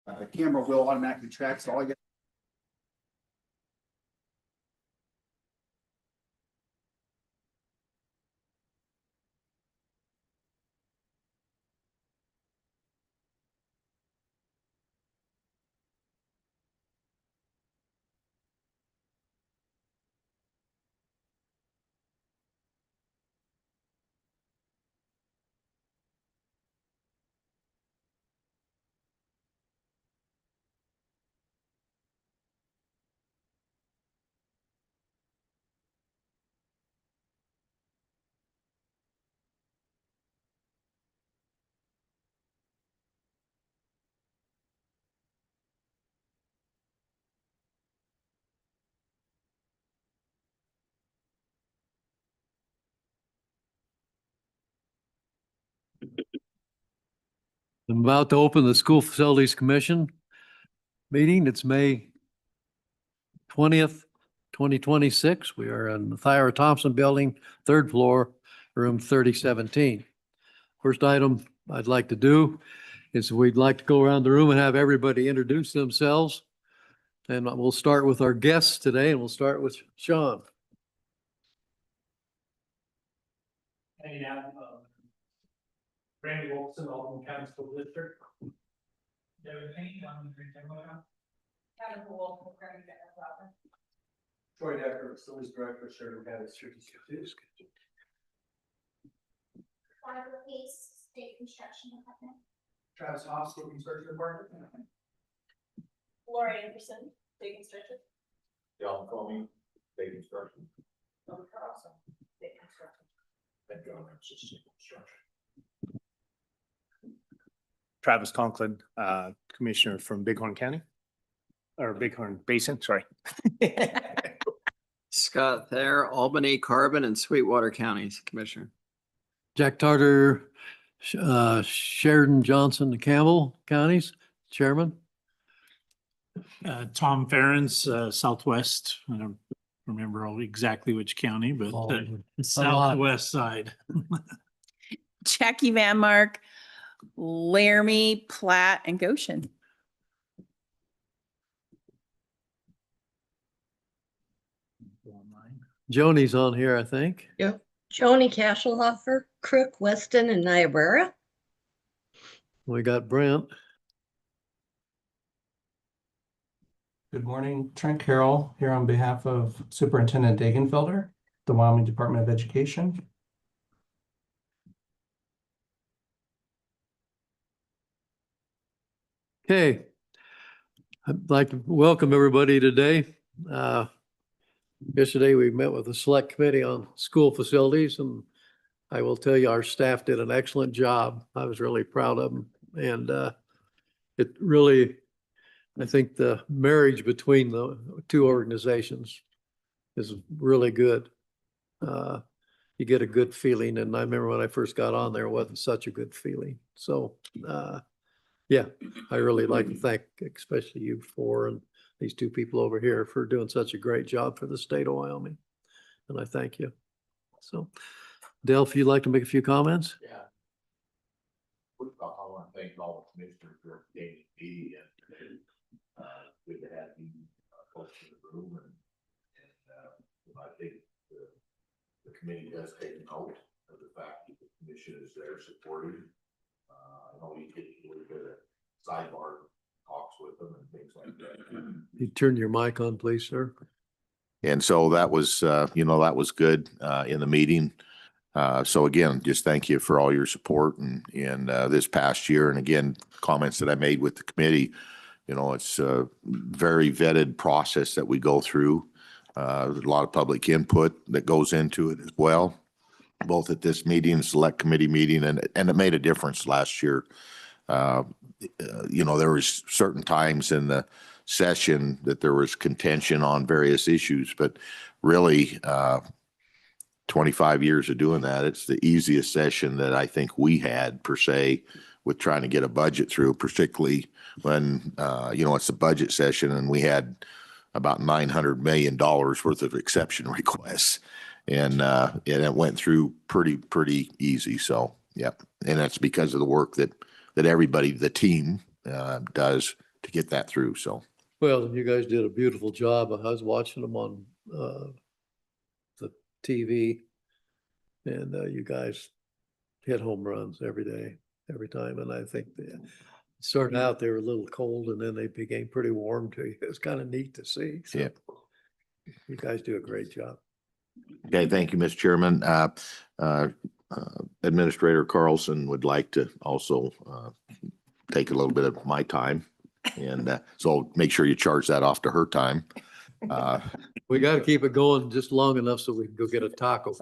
The camera will automatically track, so all you I'm about to open the School Facilities Commission meeting. It's May 20th, 2026. We are in the Thyra Thompson Building, third floor, room 3017. First item I'd like to do is we'd like to go around the room and have everybody introduce themselves. And we'll start with our guests today, and we'll start with Sean. Hey, Randy Wilson, Alton County School District. Devin Payne, I'm the demo now. Kevin Wolf, programming director. Troy Decker, Facilities Director, Sheridan County District. Barbara Pace, State Construction Department. Travis Hoff, State Construction Department. Laura Anderson, State Construction. John Comey, State Construction. Bill Carlson, State Construction. And John Ramsey, State Construction. Travis Conklin, Commissioner from Bighorn County, or Bighorn Basin, sorry. Scott Thayer, Albany, Carbon, and Sweetwater Counties Commissioner. Jack Tarter, Sheridan, Johnson, and Campbell Counties, Chairman. Tom Ferens, Southwest. I don't remember exactly which county, but Oh, the a lot. southwest side. Jackie Van Mark, Laramie, Platte, and Goshen. Joni's on here, I think. Joni Kashelhofer, Crook, Weston, and Niobrara. We got Brent. Good morning, Trent Carroll here on behalf of Superintendent Dagenfelder, the Wyoming Department of Education. Okay. I'd like to welcome everybody today. Yesterday, we met with the Select Committee on School Facilities, and I will tell you, our staff did an excellent job. I was really proud of them. And it really, I think the marriage between the two organizations is really good. You get a good feeling, and I remember when I first got on there, it wasn't such a good feeling. So, yeah, I really like to thank especially you four and these two people over here for doing such a great job for the state of Wyoming. And I thank you. So, Dale, if you'd like to make a few comments? Yeah. First off, I want to thank all the commissioners for attending the meeting and good to have you folks in the room and I think the committee does take note of the fact that the commission is there supporting. I know you get a little bit of sidebar talks with them and things like that. You turn your mic on, please, sir. And so that was, that was good in the meeting. So again, just thank you for all your support and this past year. And again, comments that I made with the committee, it's a very vetted process that we go through. There's a lot of public input that goes into it as well, both at this meeting, select committee meeting, and it made a difference last year. There was certain times in the session that there was contention on various issues, but really 25 years of doing that, it's the easiest session that I think we had per se with trying to get a budget through, particularly when, it's a budget session and we had about $900 million worth of exception requests. And it went through pretty easy. So, yeah. And that's because of the work that everybody, the team does to get that through. So, Well, you guys did a beautiful job. I was watching them on the TV. And you guys hit home runs every day, every time. And I think they started out, they were a little cold and then they became pretty warm to you. It was kind of neat to see. So Yeah. You guys do a great job. okay, thank you, Mr. Chairman. Administrator Carlson would like to also take a little bit of my time. And so make sure you charge that off to her time. We got to keep it going just long enough so we can go get a taco.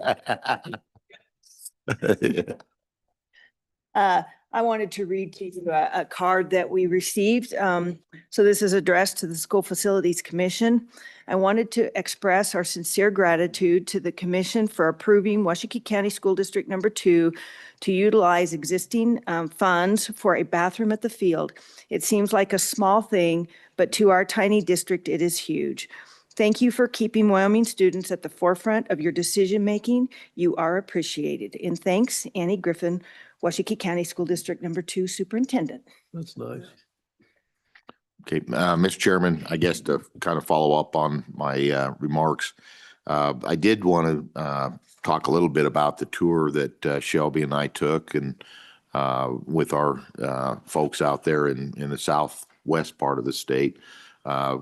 I wanted to read to you a card that we received. So this is addressed to the School Facilities Commission. I wanted to express our sincere gratitude to the commission for approving Washakie County School District Number 2 to utilize existing funds for a bathroom at the field. It seems like a small thing, but to our tiny district, it is huge. Thank you for keeping Wyoming students at the forefront of your decision-making. You are appreciated. And thanks, Annie Griffin, Washakie County School District Number 2 Superintendent. That's nice. Okay, Mr. Chairman, I guess to kind of follow up on my remarks, I did want to talk a little bit about the tour that Shelby and I took and with our folks out there in the southwest part of the state.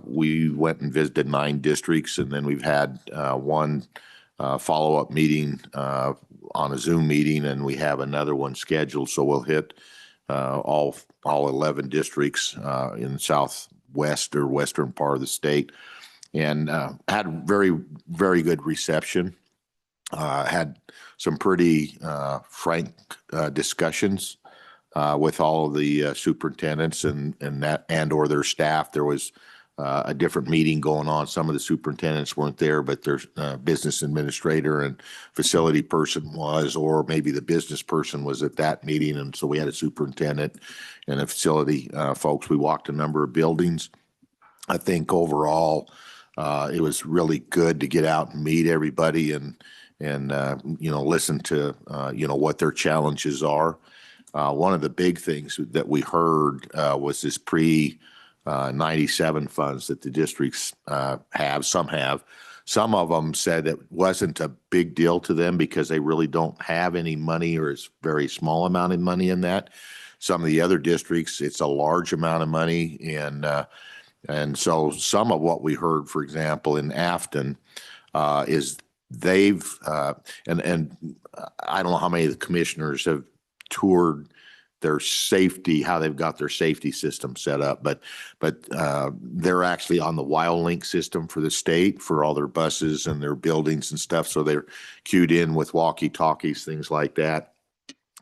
We went and visited 9 districts, and then we've had one follow-up meeting on a Zoom meeting, and we have another one scheduled. So we'll hit all 11 districts in the southwest or western part of the state, and had very, very good reception. Had some pretty frank discussions with all of the superintendents and or their staff. There was a different meeting going on. Some of the superintendents weren't there, but their business administrator and facility person was, or maybe the business person was at that meeting. And so we had a superintendent and a facility folks. We walked a number of buildings. I think overall, it was really good to get out and meet everybody and listen to, what their challenges are. One of the big things that we heard was this pre-97 funds that the districts have. Some of them said it wasn't a big deal to them because they really don't have any money, or it's very small amount of money in that. Some of the other districts, it's a large amount of money. And so some of what we heard, for example, in Afton, is they've, and I don't know how many of the commissioners have toured their safety, how they've got their safety system set up, but they're actually on the WildLink system for the state for all their buses and their buildings and stuff. So they're queued in with walkie-talkies, things like that.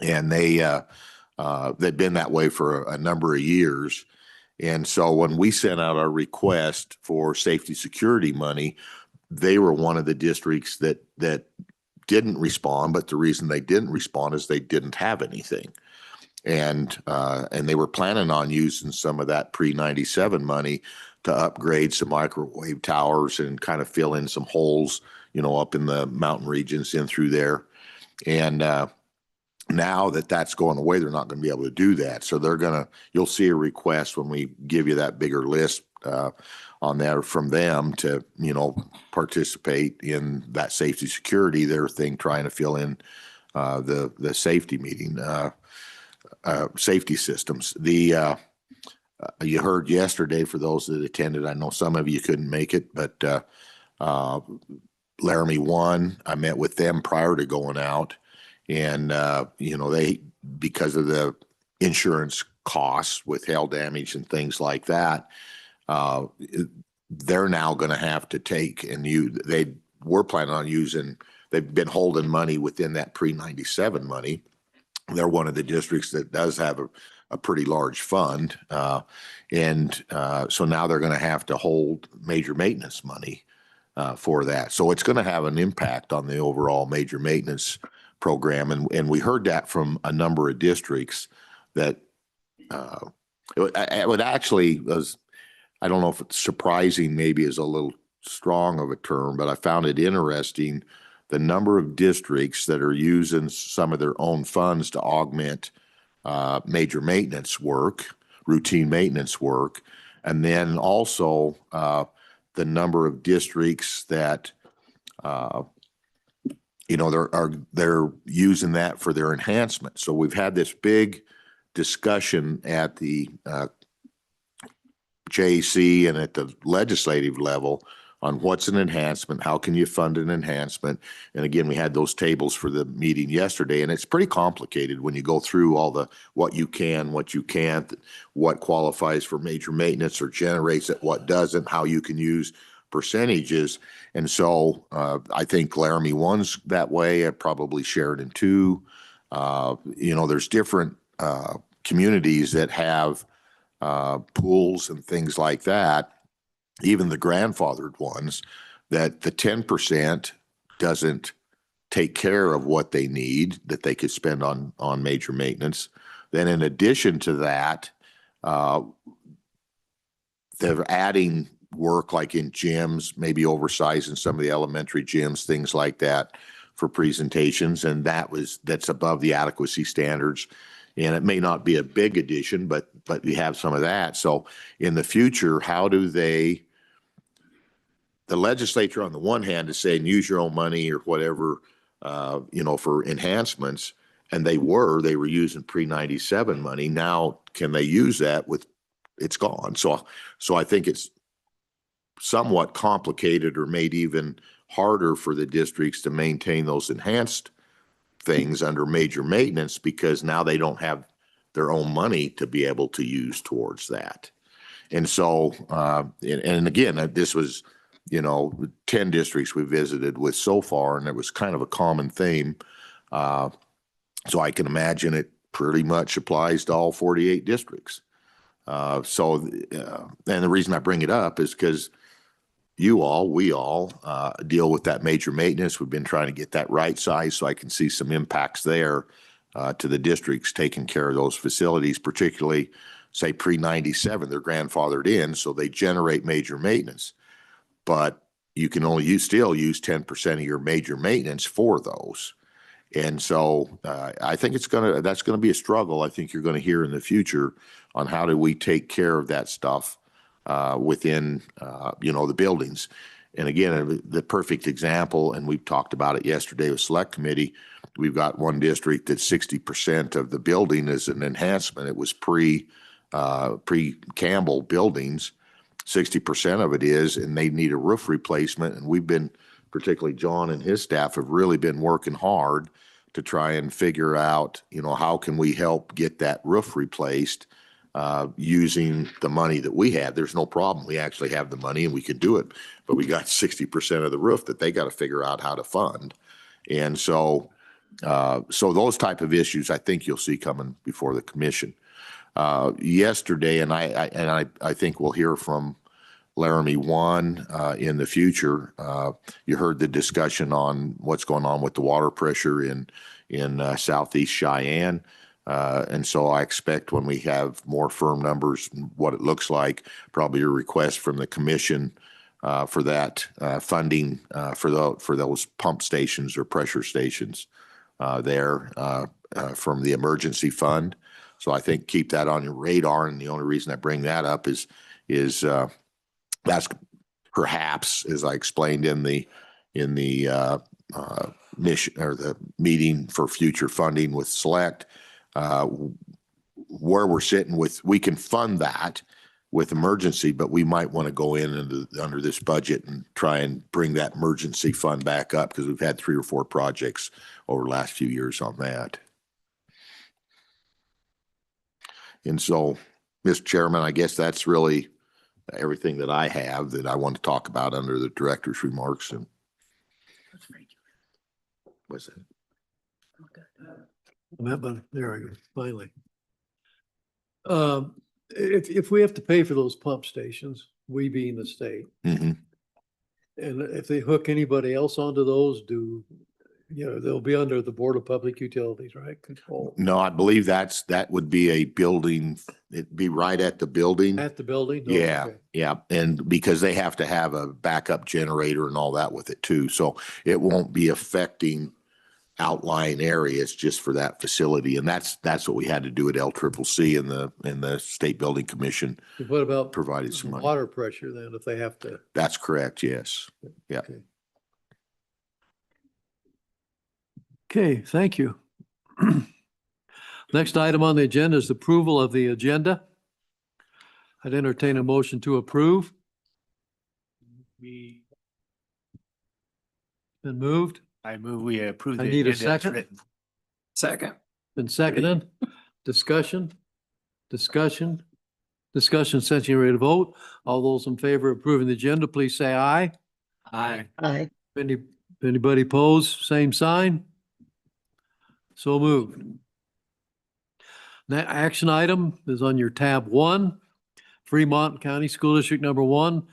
And they've been that way for a number of years. And so when we sent out our request for safety security money, they were one of the districts that didn't respond. But the reason they didn't respond is they didn't have anything. And they were planning on using some of that pre-97 money to upgrade some microwave towers and kind of fill in some holes, up in the mountain regions in through there. And now that that's going away, they're not going to be able to do that. So you'll see a request when we give you that bigger list on there from them to, participate in that safety security, their thing, trying to fill in the safety meeting. Safety systems. You heard yesterday, for those that attended, I know some of you couldn't make it, but Laramie 1, I met with them prior to going out, and they, because of the insurance costs with hail damage and things like that, they're now going to have to take, and they were planning on using, they've been holding money within that pre-97 money. They're one of the districts that does have a pretty large fund. So now they're going to have to hold major maintenance money for that. So it's going to have an impact on the overall major maintenance program. And we heard that from a number of districts that it would actually was, I don't know if it's surprising, maybe is a little strong of a term, but I found it interesting the number of districts that are using some of their own funds to augment major maintenance work, routine maintenance work, And then also, the number of districts that, they're using that for their enhancement. So we've had this big discussion at the JC and at the legislative level on what's an enhancement, how can you fund an enhancement? And again, we had those tables for the meeting yesterday, and it's pretty complicated when you go through all the what you can, what you can't, what qualifies for major maintenance or generates it, what doesn't, how you can use percentages. And so I think Laramie 1's that way. I probably Sheridan 2. There's different communities that have pools and things like that, even the grandfathered ones, that the 10% doesn't take care of what they need that they could spend on major maintenance. Then in addition to that, they're adding work like in gyms, maybe oversizing some of the elementary gyms, things like that for presentations. And that's above the adequacy standards. And it may not be a big addition, but we have some of that. So in the future, how do the legislature on the one hand is saying, use your own money or whatever, for enhancements. And they were using pre-97 money. Now, can they use that it's gone. So I think it's somewhat complicated or made even harder for the districts to maintain those enhanced things under major maintenance because now they don't have their own money to be able to use towards that. And so, and again, this was, 10 districts we visited with so far, and it was kind of a common theme. So I can imagine it pretty much applies to all 48 districts. And the reason I bring it up is because we all deal with that major maintenance. We've been trying to get that right size so I can see some impacts there to the districts taking care of those facilities, particularly say pre-97, they're grandfathered in, so they generate major maintenance. But you can only still use 10% of your major maintenance for those. And so I think that's going to be a struggle. I think you're going to hear in the future on how do we take care of that stuff within, the buildings. And again, the perfect example, and we've talked about it yesterday with Select Committee, we've got one district that 60% of the building is an enhancement. It was pre-Campbell buildings. 60% of it is, and they need a roof replacement. And we've been, particularly John and his staff, have really been working hard to try and figure out, how can we help get that roof replaced using the money that we have. There's no problem. We actually have the money and we can do it, but we got 60% of the roof that they got to figure out how to fund. And so those type of issues, I think you'll see coming before the commission. Yesterday, and I think we'll hear from Laramie 1 in the future. You heard the discussion on what's going on with the water pressure in Southeast Cheyenne. And so I expect when we have more firm numbers, what it looks like, probably a request from the commission for that funding for those pump stations or pressure stations there from the emergency fund. So I think keep that on your radar. And the only reason I bring that up is that's perhaps, as I explained in the mission or the meeting for future funding with Select, where we're sitting with, we can fund that with emergency, but we might want to go in under this budget and try and bring that emergency fund back up because we've had 3 or 4 projects over the last few years on that. And so, Mr. Chairman, I guess that's really everything that I have that I want to talk about under the director's remarks. And what's that? There I go, finally. If we have to pay for those pump stations, we being the state, Mm-hmm. and if they hook anybody else onto those, they'll be under the Board of Public Utilities, right? Control. No, I believe that would be a building. It'd be right at the building. At the building? Oh, Yeah, okay. yeah. And because they have to have a backup generator and all that with it too. So it won't be affecting outlying areas just for that facility. And that's what we had to do at LCCC, and the State Building Commission What about provided some money. water pressure then, if they have to? That's correct, yes. Yeah. Okay, thank you. Next item on the agenda is approval of the agenda. I'd entertain a motion to approve. We, Been moved, I move we approve. I the need a agenda as second. written. Second. been seconded. Discussion, discussion, discussion, since you're ready to vote. All those in favor of approving the agenda, please say aye. Aye. Aye. Anybody pose, same sign? So moved. That action item is on your tab 1, Fremont County School District number 1,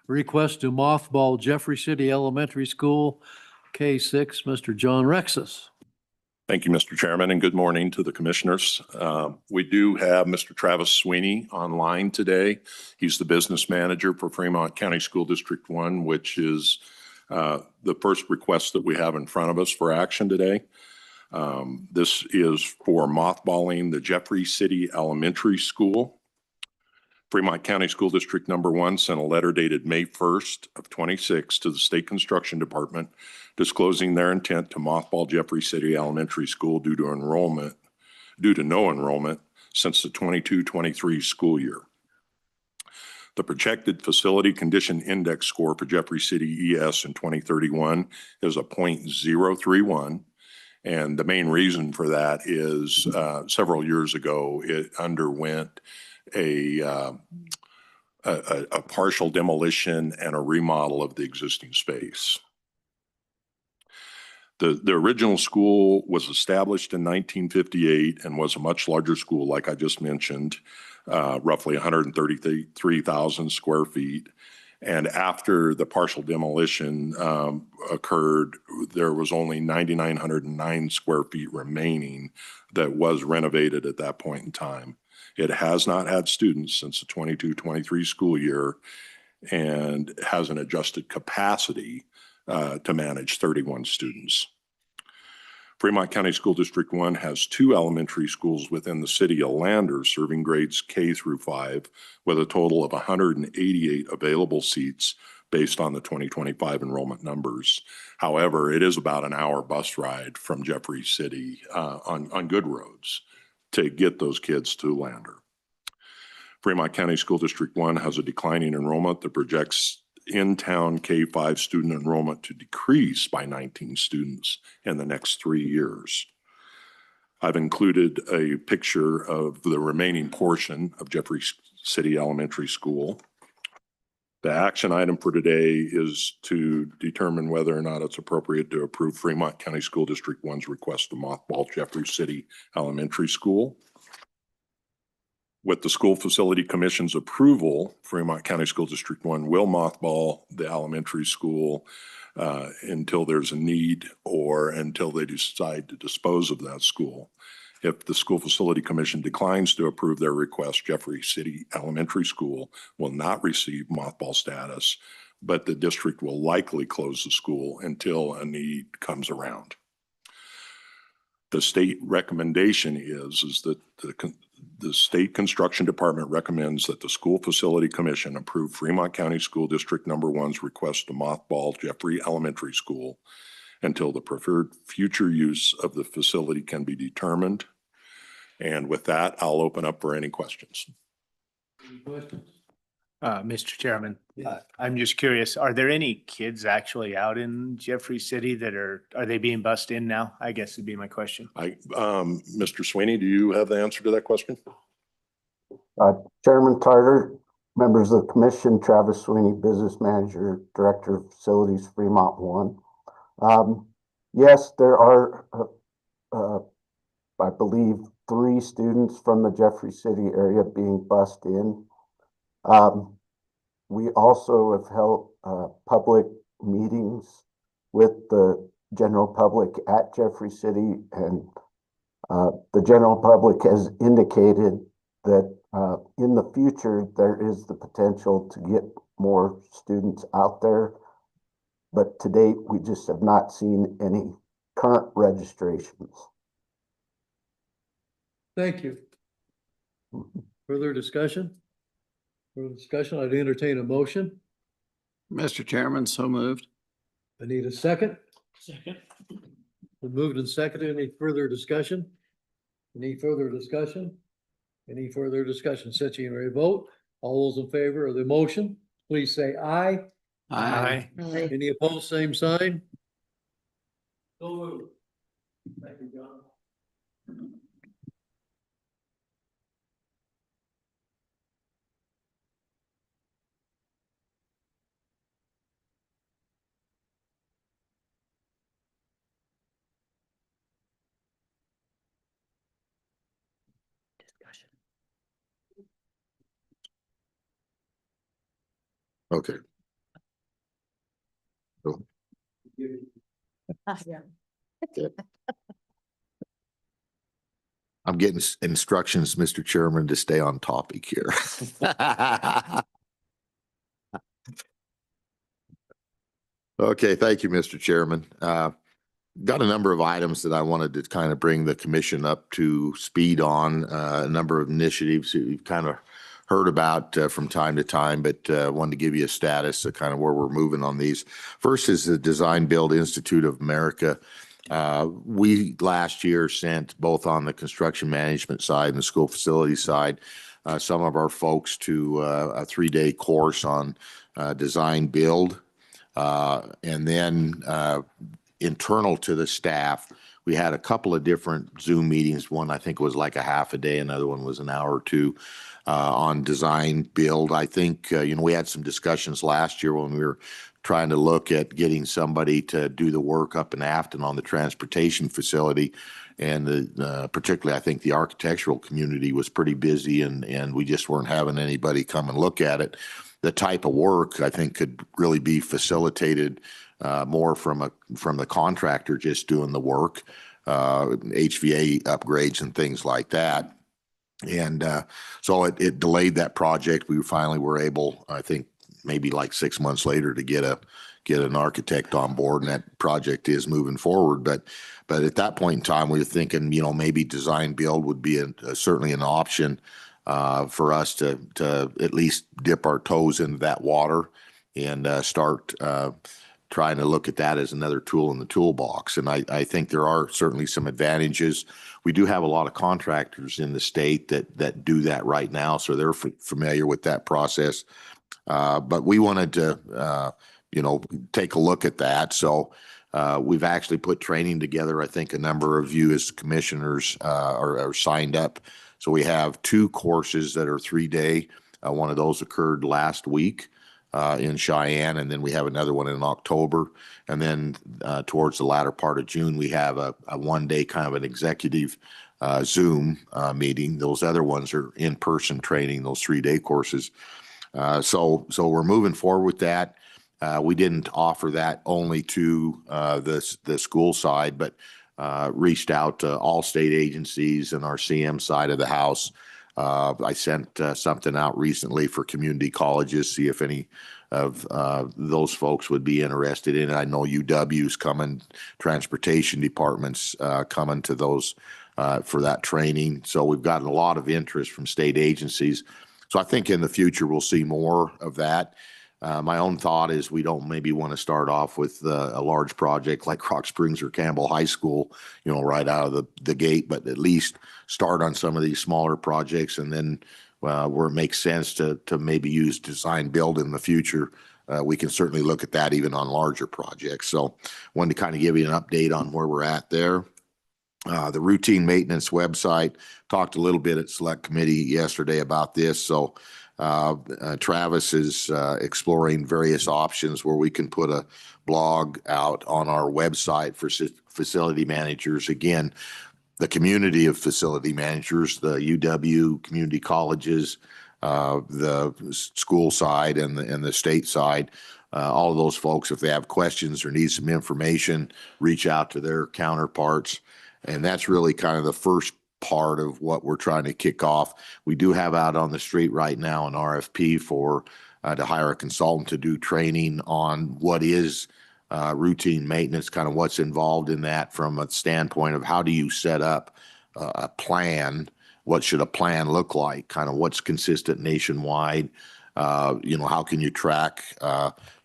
request to mothball Jeffrey City Elementary School, K6, Mr. John Rexis. Thank you, Mr. Chairman, and good morning to the commissioners. We do have Mr. Travis Sweeney online today. He's the business manager for Fremont County School District 1, which is the first request that we have in front of us for action today. This is for mothballing the Jeffrey City Elementary School. Fremont County School District number 1 sent a letter dated May 1st of 26 to the State Construction Department disclosing their intent to mothball Jeffrey City Elementary School due to no enrollment since the 22-23 school year. The projected facility condition index score for Jeffrey City ES in 2031 is a 0.031. And the main reason for that is several years ago, it underwent a partial demolition and a remodel of the existing space. The original school was established in 1958 and was a much larger school, like I just mentioned, roughly 133,000 square feet. And after the partial demolition occurred, there was only 9,909 square feet remaining that was renovated at that point in time. It has not had students since the 22-23 school year and has an adjusted capacity to manage 31 students. Fremont County School District 1 has 2 elementary schools within the city of Lander serving grades K through 5 with a total of 188 available seats based on the 2025 enrollment numbers. However, it is about an hour bus ride from Jeffrey City on good roads to get those kids to Lander. Fremont County School District 1 has a declining enrollment that projects in-town K-5 student enrollment to decrease by 19 students in the next 3 years. I've included a picture of the remaining portion of Jeffrey City Elementary School. The action item for today is to determine whether or not it's appropriate to approve Fremont County School District 1's request to mothball Jeffrey City Elementary School. With the School Facility Commission's approval, Fremont County School District 1 will mothball the elementary school until there's a need or until they decide to dispose of that school. If the School Facility Commission declines to approve their request, Jeffrey City Elementary School will not receive mothball status, but the district will likely close the school until a need comes around. The state recommendation is that the State Construction Department recommends that the School Facility Commission approve Fremont County School District number 1's request to mothball Jeffrey Elementary School until the preferred future use of the facility can be determined. And with that, I'll open up for any questions. Any questions? Mr. Chairman, Yes. I'm just curious, are there any kids actually out in Jeffrey City that are they being bussed in now? I guess would be my question. Mr. Sweeney, do you have the answer to that question? Chairman Tarter, members of the commission, Travis Sweeney, business manager, director of facilities, Fremont 1. Yes, there are, I believe, 3 students from the Jeffrey City area being bussed in. We also have held public meetings with the general public at Jeffrey City, and the general public has indicated that in the future there is the potential to get more students out there, but to date we just have not seen any current registrations. Thank you. Further discussion? Further discussion, I'd entertain a motion. Mr. Chairman, so moved. I need a second. Second. Been moved and seconded. Any further discussion? Any further discussion? Any further discussion? Since you ready to vote, all those in favor of the motion, please say aye. Aye. Aye. Any opposed, same sign? So moved. Thank you, John. Okay. I'm getting instructions, Mr. Chairman, to stay on topic here. Okay, thank you, Mr. Chairman. Got a number of items that I wanted to kind of bring the commission up to speed on, a number of initiatives that you've kind of heard about from time to time, but wanted to give you a status of kind of where we're moving on these. First is the Design Build Institute of America. We last year sent both on the construction management side and the school facility side, some of our folks to a 3-day course on design build. And then internal to the staff, we had a couple of different Zoom meetings. One, I think, was like a half a day. Another one was an hour or two on design build. I think, we had some discussions last year when we were trying to look at getting somebody to do the work up in Afton on the transportation facility. And particularly, I think the architectural community was pretty busy and we just weren't having anybody come and look at it. The type of work, I think, could really be facilitated more from the contractor just doing the work, HVA upgrades and things like that. And so it delayed that project. We finally were able, I think, maybe like 6 months later, to get an architect on board, and that project is moving forward. But at that point in time, we were thinking, maybe design build would be certainly an option for us to at least dip our toes into that water and start trying to look at that as another tool in the toolbox. And I think there are certainly some advantages. We do have a lot of contractors in the state that do that right now, so they're familiar with that process. But we wanted to, take a look at that. So we've actually put training together. I think a number of you as commissioners are signed up. So we have 2 courses that are 3-day. One of those occurred last week in Cheyenne, and then we have another one in October. And then towards the latter part of June, we have a 1-day kind of an executive Zoom meeting. Those other ones are in-person training, those 3-day courses. So we're moving forward with that. We didn't offer that only to the school side, but reached out to all state agencies and our CM side of the house. I sent something out recently for community colleges, see if any of those folks would be interested in it. I know UW's coming, transportation departments coming to those for that training. So we've gotten a lot of interest from state agencies. So I think in the future, we'll see more of that. My own thought is we don't maybe want to start off with a large project like Rock Springs or Campbell High School, right out of the gate, but at least start on some of these smaller projects, and then where it makes sense to maybe use design build in the future, we can certainly look at that even on larger projects. So wanted to kind of give you an update on where we're at there. The routine maintenance website, talked a little bit at select committee yesterday about this. So Travis is exploring various options where we can put a blog out on our website for facility managers. Again, the community of facility managers, the UW community colleges, the school side and the state side, all of those folks, if they have questions or need some information, reach out to their counterparts. And that's really kind of the first part of what we're trying to kick off. We do have out on the street right now an RFP for to hire a consultant to do training on what is routine maintenance, kind of what's involved in that from a standpoint of how do you set up a plan? What should a plan look like? Kind of what's consistent nationwide? How can you track,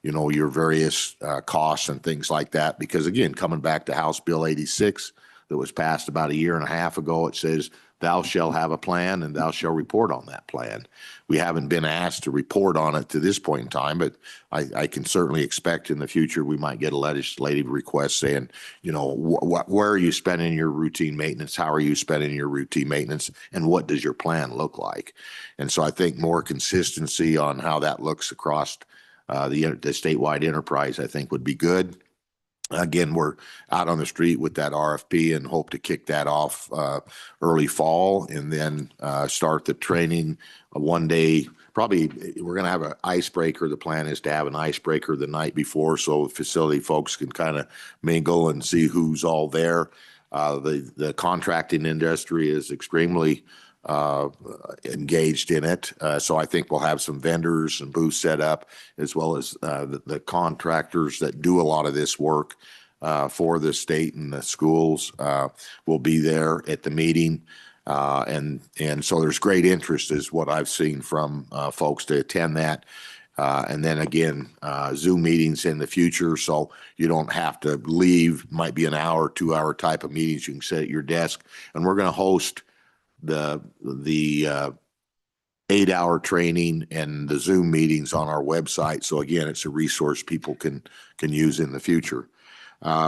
your various costs and things like that? Because again, coming back to House Bill 86 that was passed about a year and a half ago, it says, thou shall have a plan and thou shall report on that plan. We haven't been asked to report on it to this point in time, but I can certainly expect in the future we might get a legislative request saying, where are you spending your routine maintenance? How are you spending your routine maintenance? And what does your plan look like? And so I think more consistency on how that looks across the statewide enterprise, I think would be good. Again, we're out on the street with that RFP and hope to kick that off early fall and then start the training one day. Probably we're going to have an icebreaker. The plan is to have an icebreaker the night before so facility folks can kind of mingle and see who's all there. The contracting industry is extremely engaged in it. So I think we'll have some vendors and booths set up as well as the contractors that do a lot of this work for the state and the schools will be there at the meeting. And so there's great interest is what I've seen from folks to attend that. And then again, Zoom meetings in the future. So you don't have to leave, might be an hour, 2 hour type of meetings. You can sit at your desk and we're going to host the 8 hour training and the Zoom meetings on our website. So again, it's a resource people can use in the future.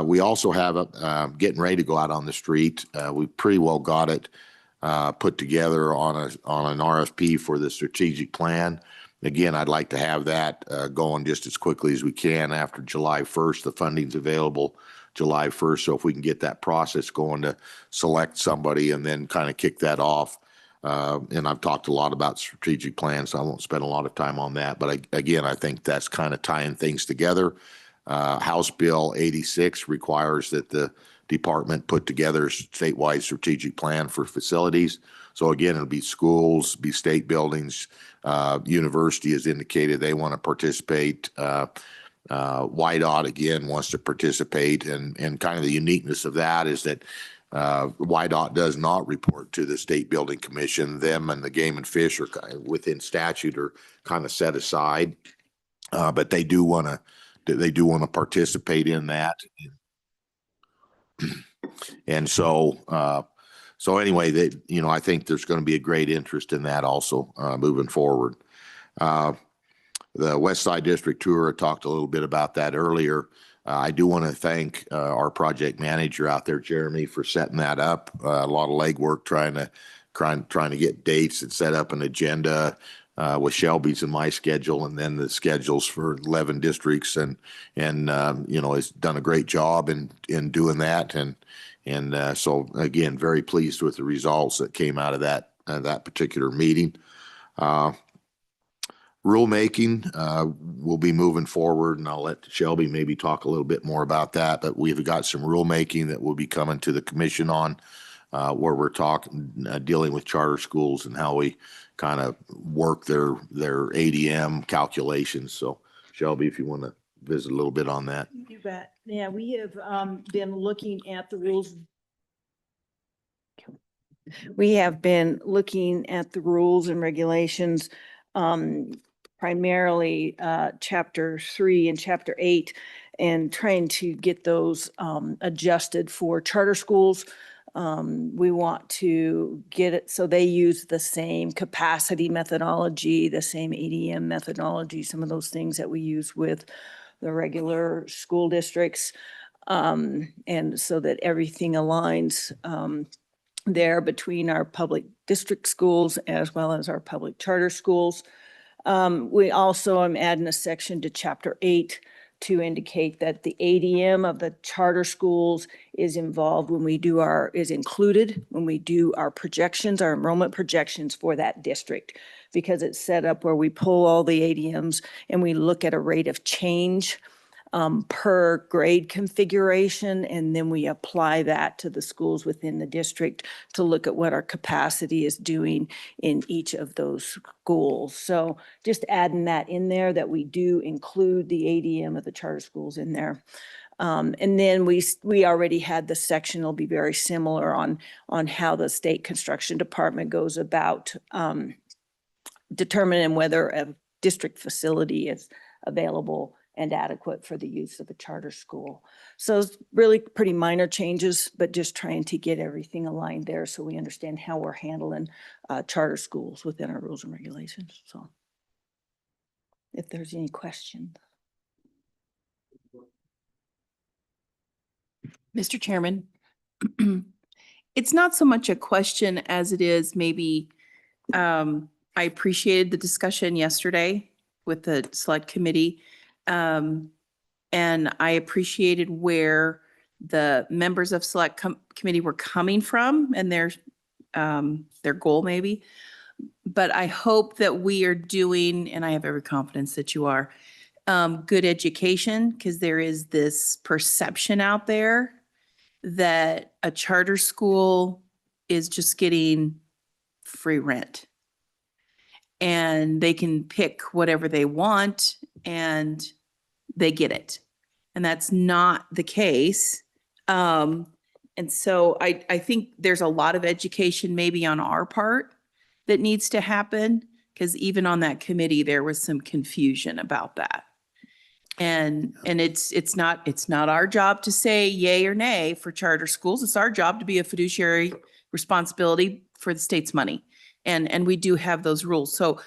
We also have getting ready to go out on the street. We pretty well got it put together on an RFP for the strategic plan. Again, I'd like to have that going just as quickly as we can after July 1st. The funding's available July 1st. So if we can get that process going to select somebody and then kind of kick that off. And I've talked a lot about strategic plans, so I won't spend a lot of time on that. But again, I think that's kind of tying things together. House Bill 86 requires that the department put together a statewide strategic plan for facilities. So again, it'll be schools, be state buildings. University has indicated they want to participate. WYDOT again wants to participate, and kind of the uniqueness of that is that WYDOT does not report to the State Building Commission. Them and the Game and Fish are within statute are kind of set aside, but they do want to participate in that. And so anyway, I think there's going to be a great interest in that also moving forward. The West Side District Tour, I talked a little bit about that earlier. I do want to thank our project manager out there, Jeremy, for setting that up. A lot of legwork trying to get dates and set up an agenda with Shelby's and my schedule, and then the schedules for 11 districts, and has done a great job in doing that. And so again, very pleased with the results that came out of that particular meeting. Rulemaking will be moving forward, and I'll let Shelby maybe talk a little bit more about that. But we've got some rulemaking that will be coming to the commission on where we're dealing with charter schools and how we kind of work their ADM calculations. So Shelby, if you want to visit a little bit on that. You bet. Yeah, we have been looking at the rules. We have been looking at the rules and regulations, primarily Chapter 3 and Chapter 8, and trying to get those adjusted for charter schools. We want to get it so they use the same capacity methodology, the same ADM methodology, some of those things that we use with the regular school districts. And so that everything aligns there between our public district schools as well as our public charter schools. We also am adding a section to Chapter 8 to indicate that the ADM of the charter schools is involved when we do included when we do our projections, our enrollment projections for that district, because it's set up where we pull all the ADMs and we look at a rate of change per grade configuration. And then we apply that to the schools within the district to look at what our capacity is doing in each of those schools. So just adding that in there, that we do include the ADM of the charter schools in there. And then we already had the section, it'll be very similar on how the state construction department goes about determining whether a district facility is available and adequate for the use of a charter school. So it's really pretty minor changes, but just trying to get everything aligned there so we understand how we're handling charter schools within our rules and regulations. So if there's any questions. Mr. Chairman, it's not so much a question as it is maybe, I appreciated the discussion yesterday with the select committee. And I appreciated where the members of select committee were coming from and their goal maybe. But I hope that we are doing, and I have every confidence that you are, good education, because there is this perception out there that a charter school is just getting free rent. And they can pick whatever they want and they get it. And that's not the case. And so I think there's a lot of education maybe on our part that needs to happen, because even on that committee, there was some confusion about that. And it's not our job to say yay or nay for charter schools. It's our job to be a fiduciary responsibility for the state's money. And we do have those rules. So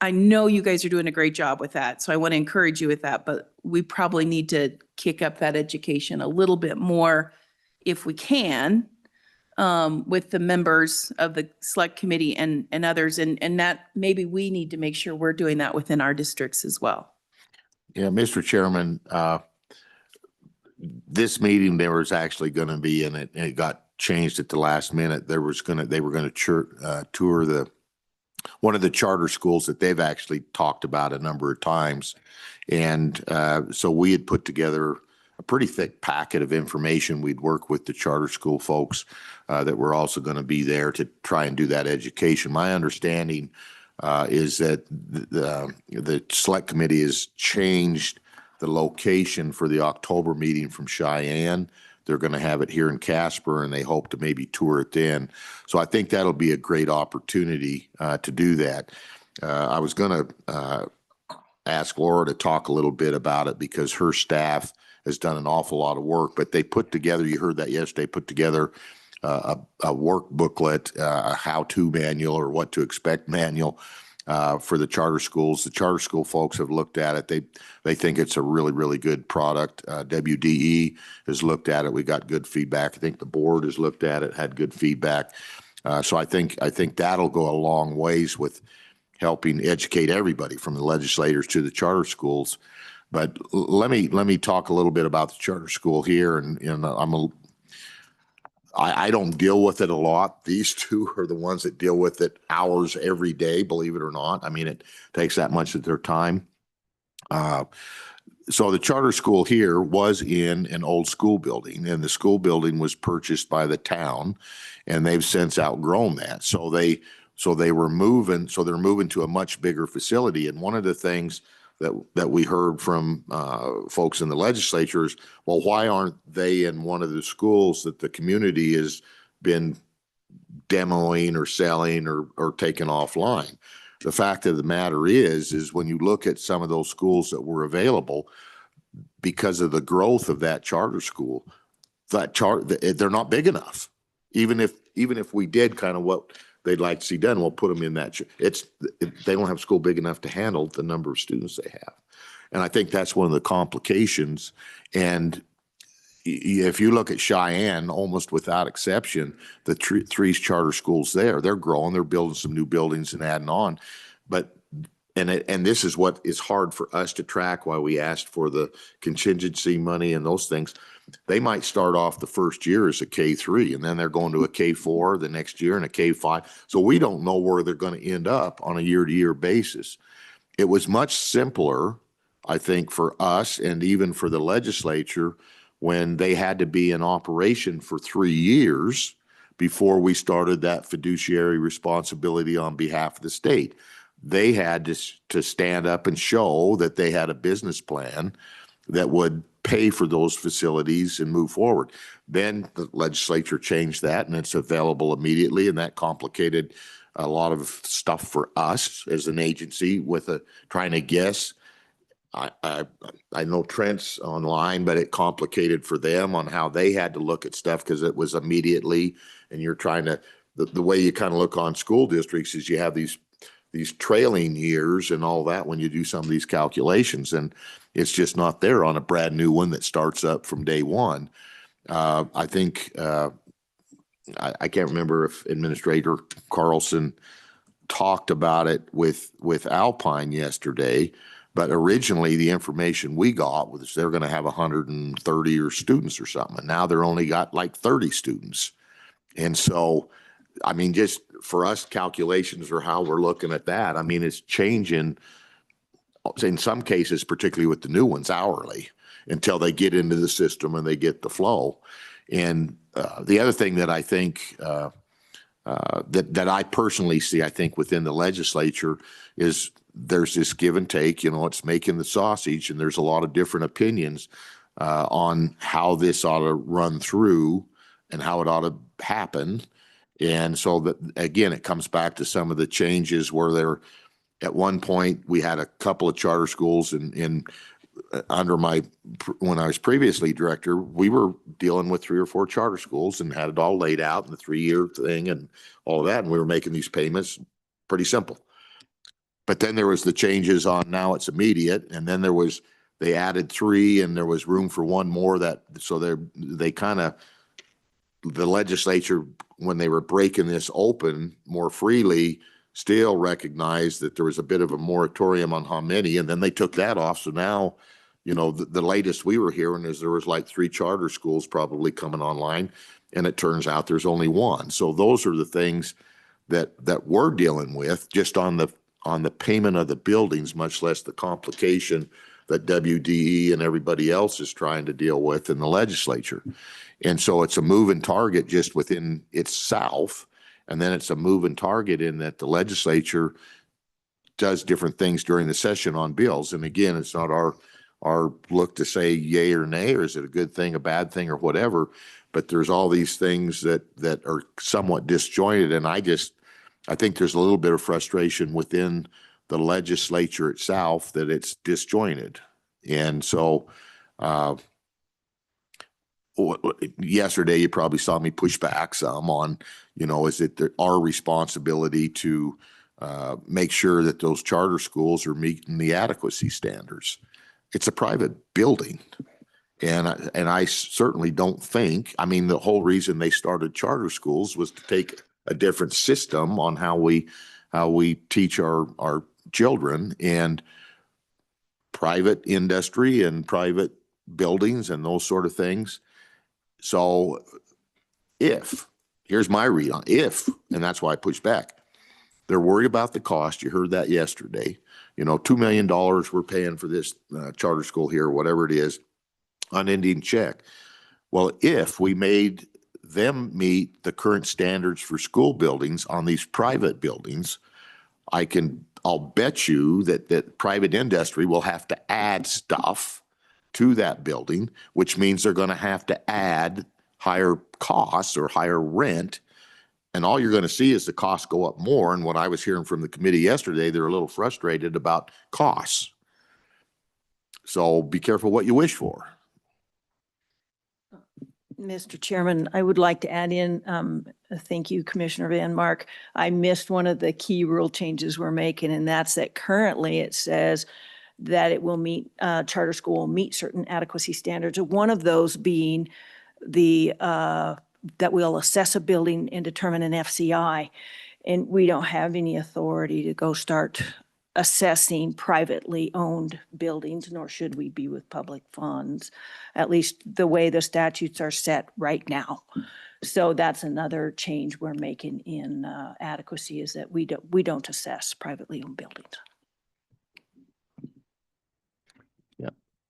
I know you guys are doing a great job with that. So I want to encourage you with that, but we probably need to kick up that education a little bit more if we can, with the members of the select committee and others. And that maybe we need to make sure we're doing that within our districts as well. Yeah, Mr. Chairman, this meeting, there was actually going to be, and it got changed at the last minute. They were going to tour one of the charter schools that they've actually talked about a number of times. And so we had put together a pretty thick packet of information. We'd work with the charter school folks that were also going to be there to try and do that education. My understanding is that the select committee has changed the location for the October meeting from Cheyenne. They're going to have it here in Casper, and they hope to maybe tour it then. So I think that'll be a great opportunity to do that. I was going to ask Laura to talk a little bit about it because her staff has done an awful lot of work, but they put together, you heard that yesterday, put together a work booklet, a how-to manual or what to expect manual for the charter schools. The charter school folks have looked at it. They think it's a really, really good product. WDE has looked at it. We got good feedback. I think the board has looked at it, had good feedback. So I think that'll go a long ways with helping educate everybody from the legislators to the charter schools. But let me talk a little bit about the charter school here, and I don't deal with it a lot. These two are the ones that deal with it hours every day, believe it or not. I mean, it takes that much of their time. So the charter school here was in an old school building, and the school building was purchased by the town, and they've since outgrown that. So they're moving to a much bigger facility. And one of the things that we heard from folks in the legislature is, well, why aren't they in one of the schools that the community has been demoing or selling or taking offline? The fact of the matter is when you look at some of those schools that were available, because of the growth of that charter school, they're not big enough. Even if we did kind of what they'd like to see done, we'll put them in that. They don't have a school big enough to handle the number of students they have. And I think that's one of the complications. And if you look at Cheyenne, almost without exception, the three charter schools there, they're growing, they're building some new buildings and adding on. And this is what is hard for us to track, why we asked for the contingency money and those things. They might start off the first year as a K3, and then they're going to a K4 the next year and a K5. So we don't know where they're going to end up on a year-to-year basis. It was much simpler I think for us and even for the legislature, when they had to be in operation for 3 years before we started that fiduciary responsibility on behalf of the state. They had to stand up and show that they had a business plan that would pay for those facilities and move forward. Then the legislature changed that and it's available immediately, and that complicated a lot of stuff for us as an agency with trying to guess. I know Trent's online, but it complicated for them on how they had to look at stuff because it was immediately, and you're trying to, the way you kind of look on school districts is you have these trailing years and all that when you do some of these calculations, and it's just not there on a brand new one that starts up from day one. I think, I can't remember if Administrator Carlson talked about it with Alpine yesterday, but originally the information we got was they're going to have 130 or students or something. And now they're only got like 30 students. And so, I mean, just for us, calculations or how we're looking at that, I mean, it's changing in some cases, particularly with the new ones, hourly until they get into the system and they get the flow. And the other thing that I think that I personally see, I think within the legislature is there's this give and take, you know, it's making the sausage, and there's a lot of different opinions on how this ought to run through and how it ought to happen. And so that, again, it comes back to some of the changes where there, at one point, we had a couple of charter schools in under when I was previously director, we were dealing with 3 or 4 charter schools and had it all laid out in the 3-year thing and all of that. And we were making these payments pretty simple. But then there was the changes on now it's immediate. And then they added 3 and there was room for 1 more so they kind of, the legislature, when they were breaking this open more freely, still recognized that there was a bit of a moratorium on how many, and then they took that off. So now, you know, the latest we were hearing is there was like 3 charter schools probably coming online, and it turns out there's only 1. So those are the things that we're dealing with just on the payment of the buildings, much less the complication that WDE and everybody else is trying to deal with in the legislature. And so it's a moving target just within itself. And then it's a moving target in that the legislature does different things during the session on bills. And again, it's not our look to say yay or nay, or is it a good thing, a bad thing, or whatever. But there's all these things that are somewhat disjointed. And I think there's a little bit of frustration within the legislature itself that it's disjointed. And so yesterday, you probably saw me push back some on, you know, is it our responsibility to make sure that those charter schools are meeting the adequacy standards? It's a private building. And I certainly don't think, I mean, the whole reason they started charter schools was to take a different system on how we teach our children, and private industry and private buildings and those sort of things. So here's my read on and that's why I push back. They're worried about the cost. You heard that yesterday. You know, $2 million we're paying for this charter school here, whatever it is, unending check. Well, if we made them meet the current standards for school buildings on these private buildings, I'll bet you that private industry will have to add stuff to that building, which means they're going to have to add higher costs or higher rent. And all you're going to see is the costs go up more. And what I was hearing from the committee yesterday, they're a little frustrated about costs. So be careful what you wish for. Mr. Chairman, I would like to add in, thank you, Commissioner Van Mark. I missed one of the key rule changes we're making, and that's that currently it says that it will meet, charter school will meet certain adequacy standards. One of those being that we'll assess a building and determine an FCI. And we don't have any authority to go start assessing privately owned buildings, nor should we be with public funds, at least the way the statutes are set right now. So that's another change we're making in adequacy, is that we don't assess privately owned buildings.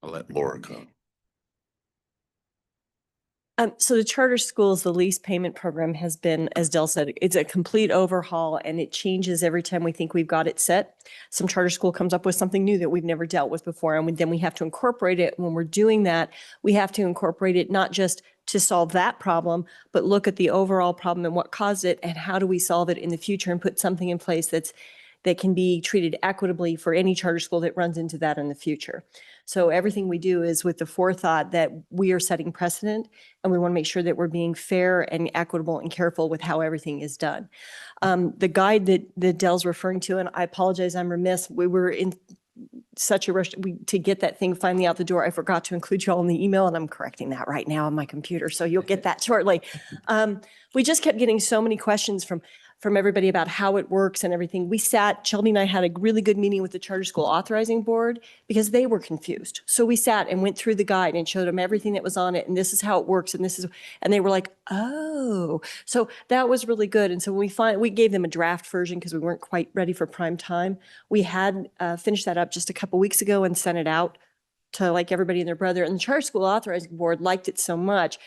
I'll let Laura come. So the charter schools, the lease payment program has been, as Dell said, it's a complete overhaul and it changes every time we think we've got it set. Some charter school comes up with something new that we've never dealt with before, and then we have to incorporate it. When we're doing that, we have to incorporate it not just to solve that problem, but look at the overall problem and what caused it and how do we solve it in the future and put something in place that can be treated equitably for any charter school that runs into that in the future. So everything we do is with the forethought that we are setting precedent and we want to make sure that we're being fair and equitable and careful with how everything is done. The guide that Dell's referring to, and I apologize, I'm remiss, we were in such a rush to get that thing finally out the door. I forgot to include you all in the email, and I'm correcting that right now on my computer, so you'll get that shortly. We just kept getting so many questions from everybody about how it works and everything. Shelby and I had a really good meeting with the Charter School Authorizing Board because they were confused. So we sat and went through the guide and showed them everything that was on it, and this is how it works, and they were like, oh. So that was really good. And so we gave them a draft version because we weren't quite ready for prime time. We had finished that up just a couple weeks ago and sent it out to like everybody and their brother. And the Charter School Authorizing Board liked it so much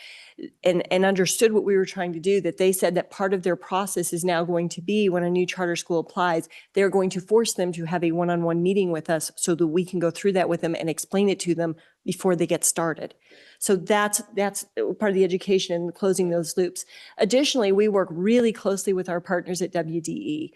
and understood what we were trying to do, that they said that part of their process is now going to be when a new charter school applies, they're going to force them to have a one-on-one meeting with us so that we can go through that with them and explain it to them before they get started. So that's part of the education and closing those loops. Additionally, we work really closely with our partners at WDE.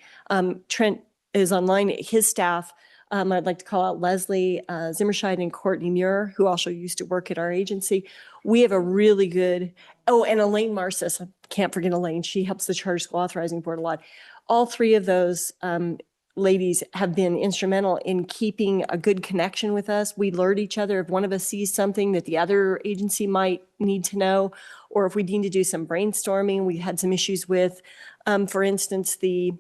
Trent is online, his staff. I'd like to call out Leslie Zimmerscheid and Courtney Muir, who also used to work at our agency. We have a really good, and Elaine Marcis, I can't forget Elaine. She helps the Charter School Authorizing Board a lot. All three of those ladies have been instrumental in keeping a good connection with us. We alert each other if one of us sees something that the other agency might need to know, or if we need to do some brainstorming. We had some issues with, for instance, the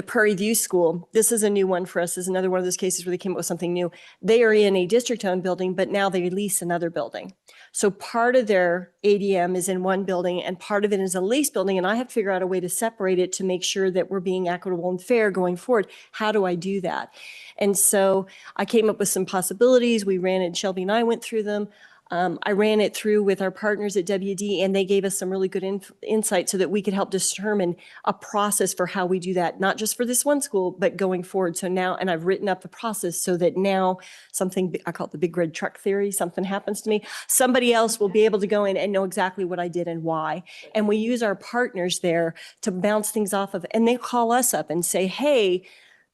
Prairie View School. This is a new one for us. This is another one of those cases where they came up with something new. They are in a district-owned building, but now they lease another building. So part of their ADM is in one building and part of it is a lease building, and I have to figure out a way to separate it to make sure that we're being equitable and fair going forward. How do I do that? And so I came up with some possibilities. We ran it, Shelby and I went through them. I ran it through with our partners at WD, and they gave us some really good insight so that we could help determine a process for how we do that, not just for this one school, but going forward. So now, and I've written up the process so that now something, I call it the big red truck theory, something happens to me, somebody else will be able to go in and know exactly what I did and why. And we use our partners there to bounce things off of, and they call us up and say, hey,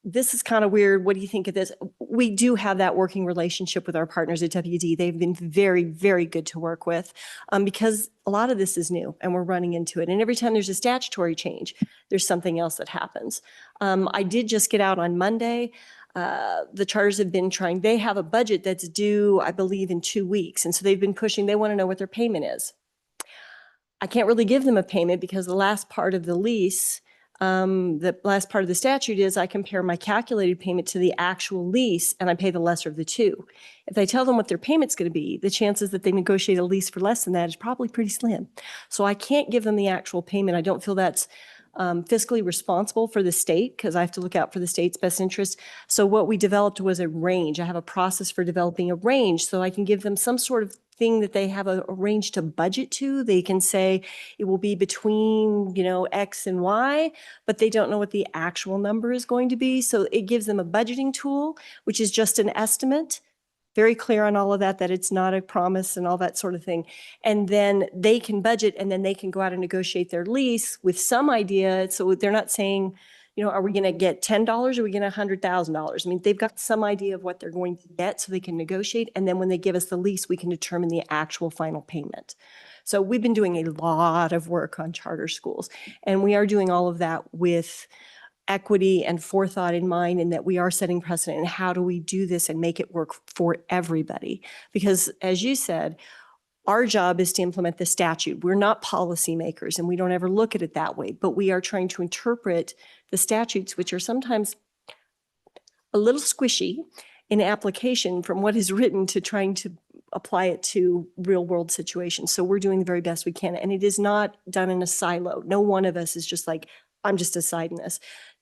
this is kind of weird. What do you think of this? We do have that working relationship with our partners at WD. They've been very, very good to work with because a lot of this is new and we're running into it. And every time there's a statutory change, there's something else that happens. I did just get out on Monday. The charters have been trying, they have a budget that's due, I believe, in 2 weeks. And so they've been pushing, they want to know what their payment is. I can't really give them a payment because the last part of the lease, the last part of the statute is I compare my calculated payment to the actual lease and I pay the lesser of the two. If I tell them what their payment's going to be, the chances that they negotiate a lease for less than that is probably pretty slim. So I can't give them the actual payment. I don't feel that's fiscally responsible for the state because I have to look out for the state's best interest. So what we developed was a range. I have a process for developing a range so I can give them some sort of thing that they have a range to budget to. They can say it will be between, X and Y, but they don't know what the actual number is going to be. So it gives them a budgeting tool, which is just an estimate. Very clear on all of that, that it's not a promise and all that sort of thing. And then they can budget and then they can go out and negotiate their lease with some idea. So they're not saying, are we going to get $10 or are we going to $100,000? I mean, they've got some idea of what they're going to get so they can negotiate. And then when they give us the lease, we can determine the actual final payment. So we've been doing a lot of work on charter schools, and we are doing all of that with equity and forethought in mind, and that we are setting precedent. And how do we do this and make it work for everybody? Because as you said, our job is to implement the statute. We're not policymakers, and we don't ever look at it that way, but we are trying to interpret the statutes, which are sometimes a little squishy in application from what is written to trying to apply it to real world situations. So we're doing the very best we can. And it is not done in a silo. No one of us is just like, I'm just deciding this.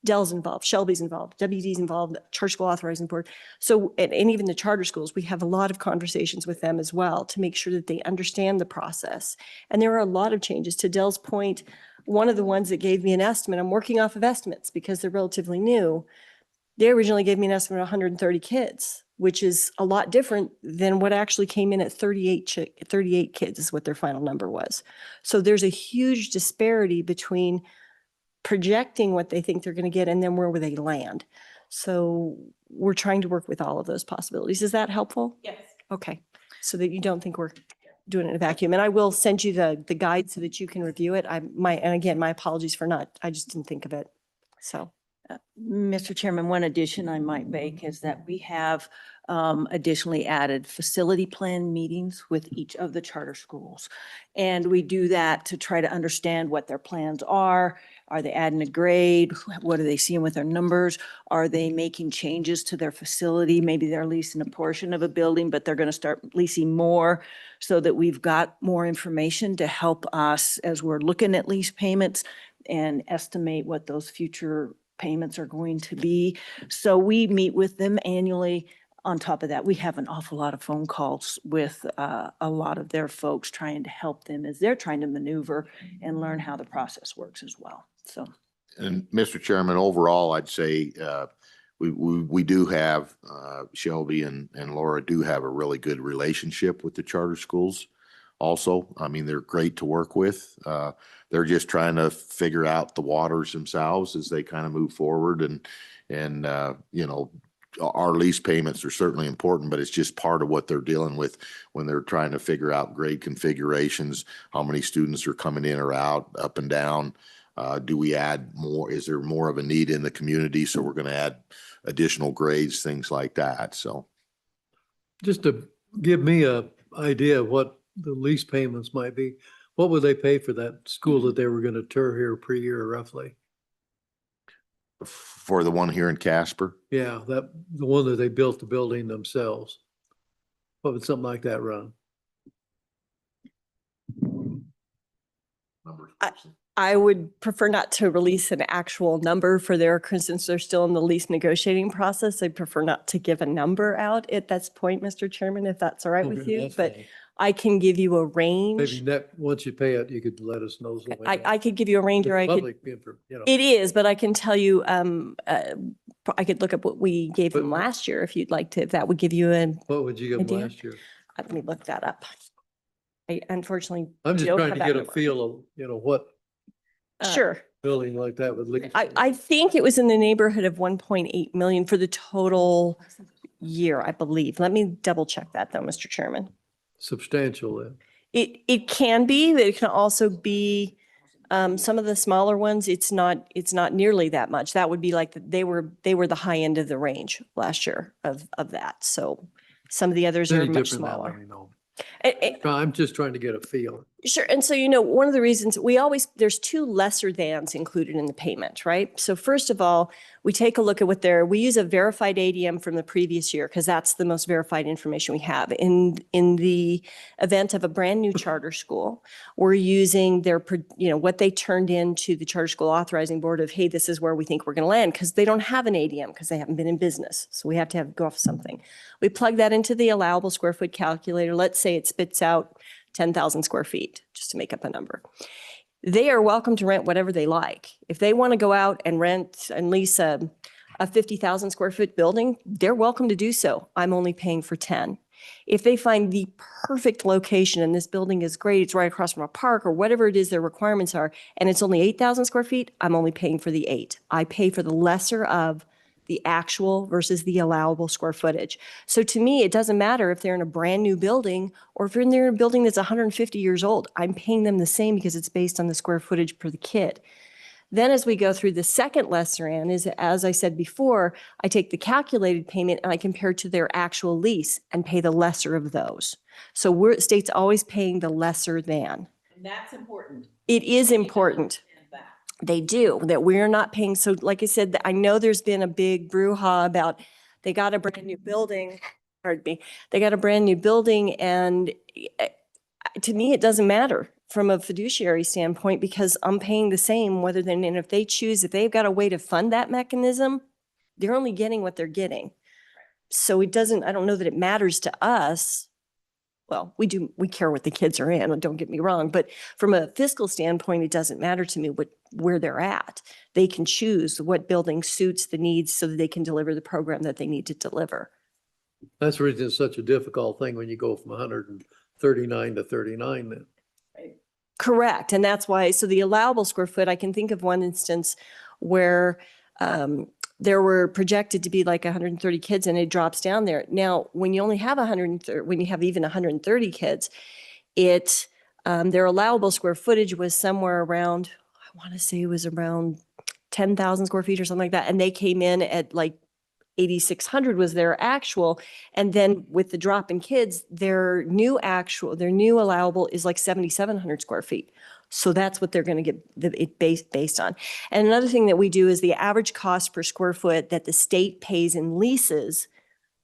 Dell's involved, Shelby's involved, WD's involved, Charter School Authorizing Board. So, and even the charter schools, we have a lot of conversations with them as well to make sure that they understand the process. And there are a lot of changes. To Dell's point, one of the ones that gave me an estimate, I'm working off of estimates because they're relatively new. They originally gave me an estimate of 130 kids, which is a lot different than what actually came in at 38 kids is what their final number was. So there's a huge disparity between projecting what they think they're going to get and then where will they land. So we're trying to work with all of those possibilities. Is that helpful? Yes. Okay, so that you don't think we're doing it in a vacuum. And I will send you the guide so that you can review it. And again, my apologies for not, I just didn't think of it. So. Mr. Chairman, one addition I might make is that we have additionally added facility plan meetings with each of the charter schools. And we do that to try to understand what their plans are. Are they adding a grade? What are they seeing with their numbers? Are they making changes to their facility? Maybe they're leasing a portion of a building, but they're going to start leasing more so that we've got more information to help us as we're looking at lease payments and estimate what those future payments are going to be. So we meet with them annually. On top of that, we have an awful lot of phone calls with a lot of their folks trying to help them as they're trying to maneuver and learn how the process works as well. So. And Mr. Chairman, overall, I'd say we do have, Shelby and Laura do have a really good relationship with the charter schools. Also, I mean, they're great to work with. They're just trying to figure out the waters themselves as they kind of move forward. And you know, our lease payments are certainly important, but it's just part of what they're dealing with when they're trying to figure out grade configurations, how many students are coming in or out, up and down. Do we add more? Is there more of a need in the community? So we're going to add additional grades, things like that. So. Just to give me a idea of what the lease payments might be, what would they pay for that school that they were going to tour here per year roughly? For the one here in Casper? Yeah, the one that they built the building themselves. What would something like that run? I would prefer not to release an actual number for their, since they're still in the lease negotiating process. I'd prefer not to give a number out at this point, Mr. Chairman, if that's all right with Okay, you. that's But fine. I can give you a range. Maybe once you pay it, you could let us know. so we know. I could give you a range, or I could. Public, you know. It is, but I can tell you, I could look up what we gave them last year if you'd like to, if that would give you an What would you give them idea? last year? Let me look that up. I unfortunately. I'm just don't trying have to that get a number. feel of, you know, what Sure. building like that would lease. I think it was in the neighborhood of 1.8 million for the total year, I believe. Let me double check that though, Mr. Chairman. Substantial then. It can be, but it can also be, some of the smaller ones, it's not nearly that much. That would be like, they were the high end of the range last year of that. So some of the others are Any much different than smaller. that, I know. And- I'm just trying to get a feel. Sure. And so, one of the reasons there's two lesser thans included in the payment, right? So first of all, we take a look at we use a verified ADM from the previous year because that's the most verified information we have. In the event of a brand new charter school, we're using their, what they turned into the Charter School Authorizing Board of, hey, this is where we think we're going to land, because they don't have an ADM because they haven't been in business. So we have to go off something. We plug that into the allowable square foot calculator. Let's say it spits out 10,000 square feet, just to make up a number. They are welcome to rent whatever they like. If they want to go out and rent and lease a 50,000 square foot building, they're welcome to do so. I'm only paying for 10. If they find the perfect location and this building is great, it's right across from a park or whatever it is their requirements are, and it's only 8,000 square feet, I'm only paying for the 8. I pay for the lesser of the actual versus the allowable square footage. So to me, it doesn't matter if they're in a brand new building or if they're in a building that's 150 years old. I'm paying them the same because it's based on the square footage per the kid. Then as we go through the second lesser in is, as I said before, I take the calculated payment and I compare to their actual lease and pay the lesser of those. So state's always paying the lesser than. And that's important. It is important. They do, that we're not paying. So like I said, I know there's been a big brouhaha about they got a brand new building, pardon me, they got a brand new building and to me, it doesn't matter. from a fiduciary standpoint because I'm paying the same whether than, and if they choose, if they've got a way to fund that mechanism, they're only getting what they're getting. So it doesn't, I don't know that it matters to us. Well, we care what the kids are in, don't get me wrong, but from a fiscal standpoint, it doesn't matter to me where they're at. They can choose what building suits the needs so that they can deliver the program that they need to deliver. That's the reason it's such a difficult thing when you go from 139 to 39 then. Correct. And that's why, so the allowable square foot, I can think of one instance where there were projected to be like 130 kids and it drops down there. Now, when you only have 130, when you have even 130 kids, their allowable square footage was somewhere around, I want to say it was around 10,000 square feet or something like that. And they came in at like 8,600 was their actual. And then with the drop in kids, their new allowable is like 7,700 square feet. So that's what they're going to get it based on. And another thing that we do is the average cost per square foot that the state pays in leases.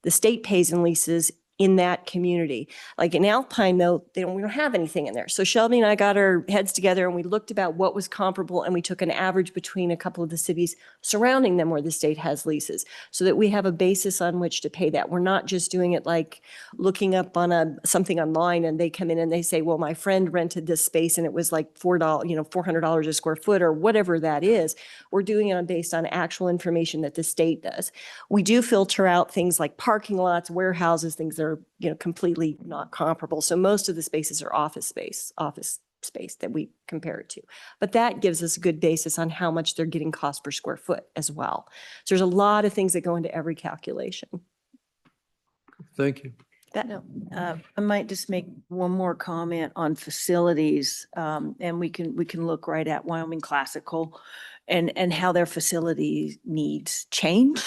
The state pays in leases in that community. Like in Alpine, though, we don't have anything in there. So Shelby and I got our heads together and we looked about what was comparable and we took an average between a couple of the cities surrounding them where the state has leases so that we have a basis on which to pay that. We're not just doing it like looking up on something online and they come in and they say, well, my friend rented this space and it was like $400 a square foot or whatever that is. We're doing it based on actual information that the state does. We do filter out things like parking lots, warehouses, things that are completely not comparable. So most of the spaces are office space that we compare it to. But that gives us a good basis on how much they're getting cost per square foot as well. So there's a lot of things that go into every calculation. Thank you. I might just make one more comment on facilities, and we can look right at Wyoming Classical and how their facility needs change.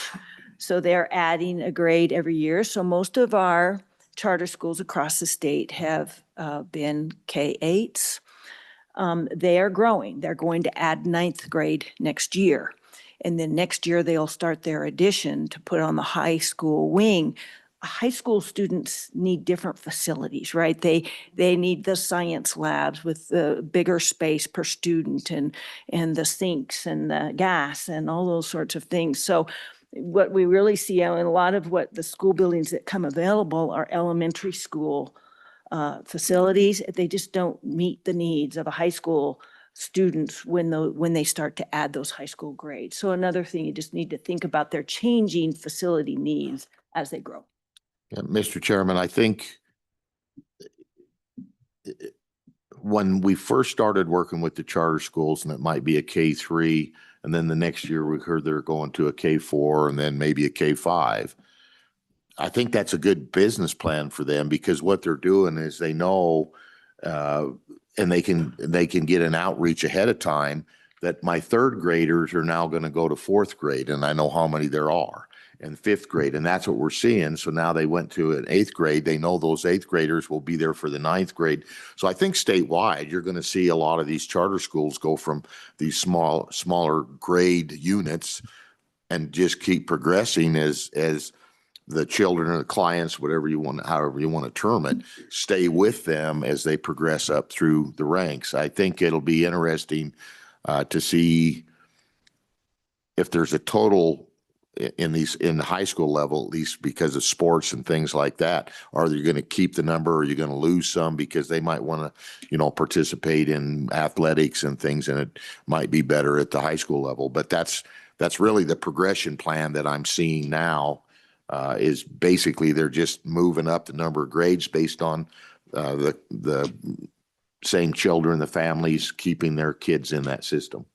So they're adding a grade every year. So most of our charter schools across the state have been K-8s. They are growing. They're going to add 9th grade next year. And then next year they'll start their addition to put on the high school wing. High school students need different facilities, right? They need the science labs with the bigger space per student and the sinks and the gas and all those sorts of things. So what we really see in a lot of what the school buildings that come available are elementary school facilities. They just don't meet the needs of a high school students when they start to add those high school grades. So another thing you just need to think about, their changing facility needs as they grow. Yeah, Mr. Chairman, I think when we first started working with the charter schools, and it might be a K-3, and then the next year we heard they're going to a K-4 and then maybe a K-5. I think that's a good business plan for them because what they're doing is they know and they can get an outreach ahead of time that my 3rd graders are now going to go to 4th grade, and I know how many there are, and 5th grade, and that's what we're seeing. So now they went to an 8th grade. They know those 8th graders will be there for the 9th grade. So I think statewide, you're going to see a lot of these charter schools go from these smaller grade units and just keep progressing as the children or the clients, however you want to term it, stay with them as they progress up through the ranks. I think it'll be interesting to see if there's a total in the high school level, at least because of sports and things like that. Are you going to keep the number or are you going to lose some because they might want to, participate in athletics and things, and it might be better at the high school level. But that's really the progression plan that I'm seeing now. Is basically they're just moving up the number of grades based on the same children, the families keeping their kids in that system.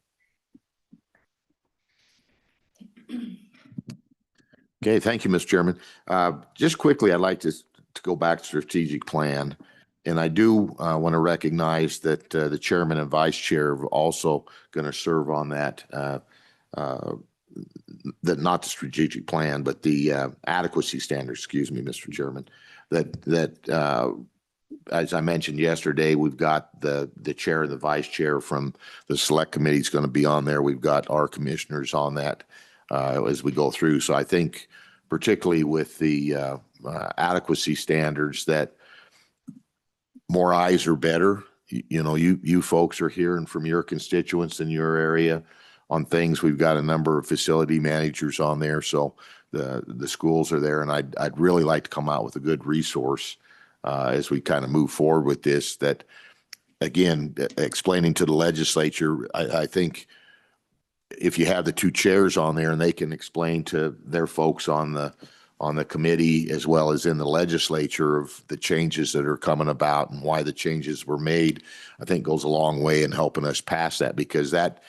Okay, thank you, Mr. Chairman. Just quickly, I'd like to go back to strategic plan. And I do want to recognize that the chairman and vice chair are also going to serve on that, not the strategic plan, but the adequacy standards, excuse me, Mr. Chairman, that as I mentioned yesterday, we've got the chair and the vice chair from the select committee is going to be on there. We've got our commissioners on that as we go through. So I think particularly with the adequacy standards that more eyes are better you know, you folks are hearing from your constituents in your area on things. We've got a number of facility managers on there, so the schools are there, and I'd really like to come out with a good resource as we kind of move forward with this. That again, explaining to the legislature, I think if you have the two chairs on there and they can explain to their folks on the committee as well as in the legislature of the changes that are coming about and why the changes were made, I think goes a long way in helping us pass that, because that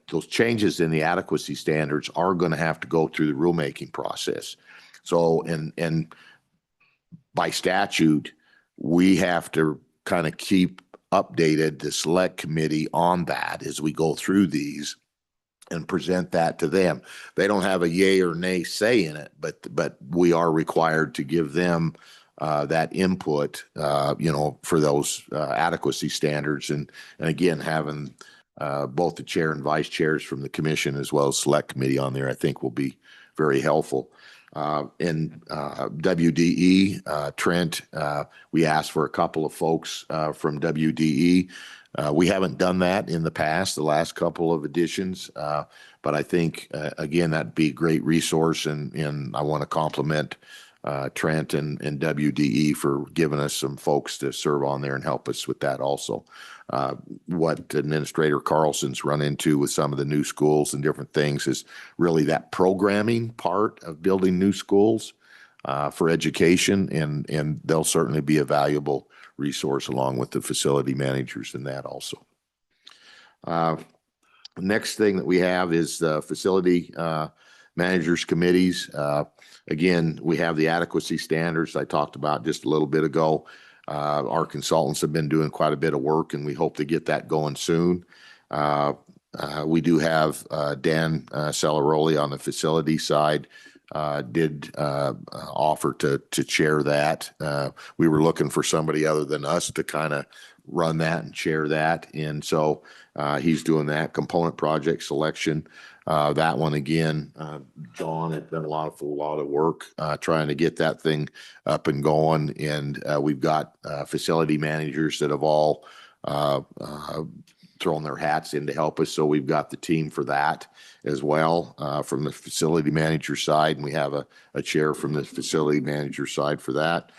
those changes in the adequacy standards are going to have to go through the rulemaking process. So, and by statute, we have to kind of keep updated the select committee on that as we go through these and present that to them. They don't have a yay or nay say in it, but we are required to give them that input, you know, for those adequacy standards. And again, having both the chair and vice chairs from the commission as well as select committee on there, I think will be very helpful. In WDE, Trent, we asked for a couple of folks from WDE. We haven't done that in the past, the last couple of editions, but I think, again, that'd be a great resource, and I want to compliment Trent and WDE for giving us some folks to serve on there and help us with that also. What Administrator Carlson's run into with some of the new schools and different things is really that programming part of building new schools for education, and they'll certainly be a valuable resource along with the facility managers in that also. Next thing that we have is the facility managers committees. Again, we have the adequacy standards I talked about just a little bit ago. Our consultants have been doing quite a bit of work, and we hope to get that going soon. We do have Dan Celeroli on the facility side did offer to chair that. We were looking for somebody other than us to kind of run that and chair that. And so he's doing that. Component project selection. That one again, John had done a lot of work trying to get that thing up and going. And we've got facility managers that have all thrown their hats in to help us. So we've got the team for that as well from the facility manager side. And we have a chair from the facility manager side for that.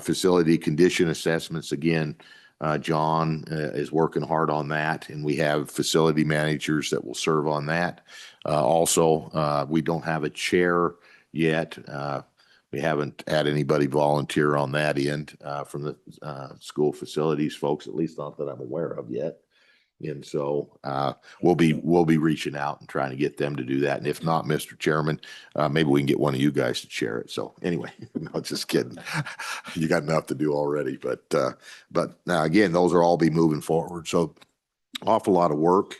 Facility condition assessments, again, John is working hard on that, and we have facility managers that will serve on that. Also, we don't have a chair yet. We haven't had anybody volunteer on that end from the school facilities folks, at least not that I'm aware of yet. And so we'll be reaching out and trying to get them to do that. And if not, Mr. Chairman, maybe we can get one of you guys to chair it. So anyway, no, just kidding. You got enough to do already. But now again, those are all be moving forward. So awful lot of work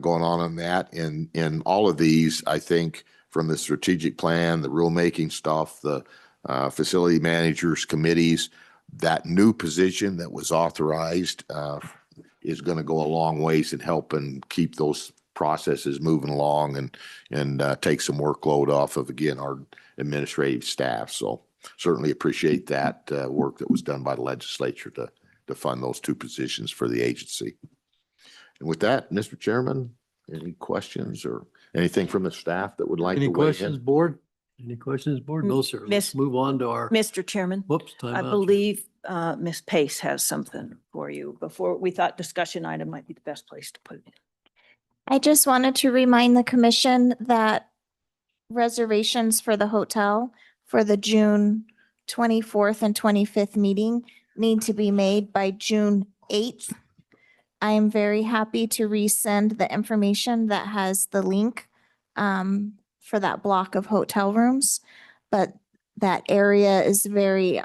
going on that. And all of these, I think, from the strategic plan, the rulemaking stuff, the facility managers committees, that new position that was authorized is going to go a long ways in helping keep those processes moving along and take some workload off of, again, our administrative staff. So certainly appreciate that work that was done by the legislature to fund those two positions for the agency. And with that, Mr. Chairman, any questions or anything from the staff that would like to Any weigh in? questions, board? Any questions, board? No, sir. Let's move on to our, Mr. Chairman, whoops, time I out. believe Ms. Pace has something for you. Before, we thought discussion item might be the best place to put it. I just wanted to remind the commission that reservations for the hotel for the June 24th and 25th meeting need to be made by June 8th. I am very happy to resend the information that has the link for that block of hotel rooms, but that area is very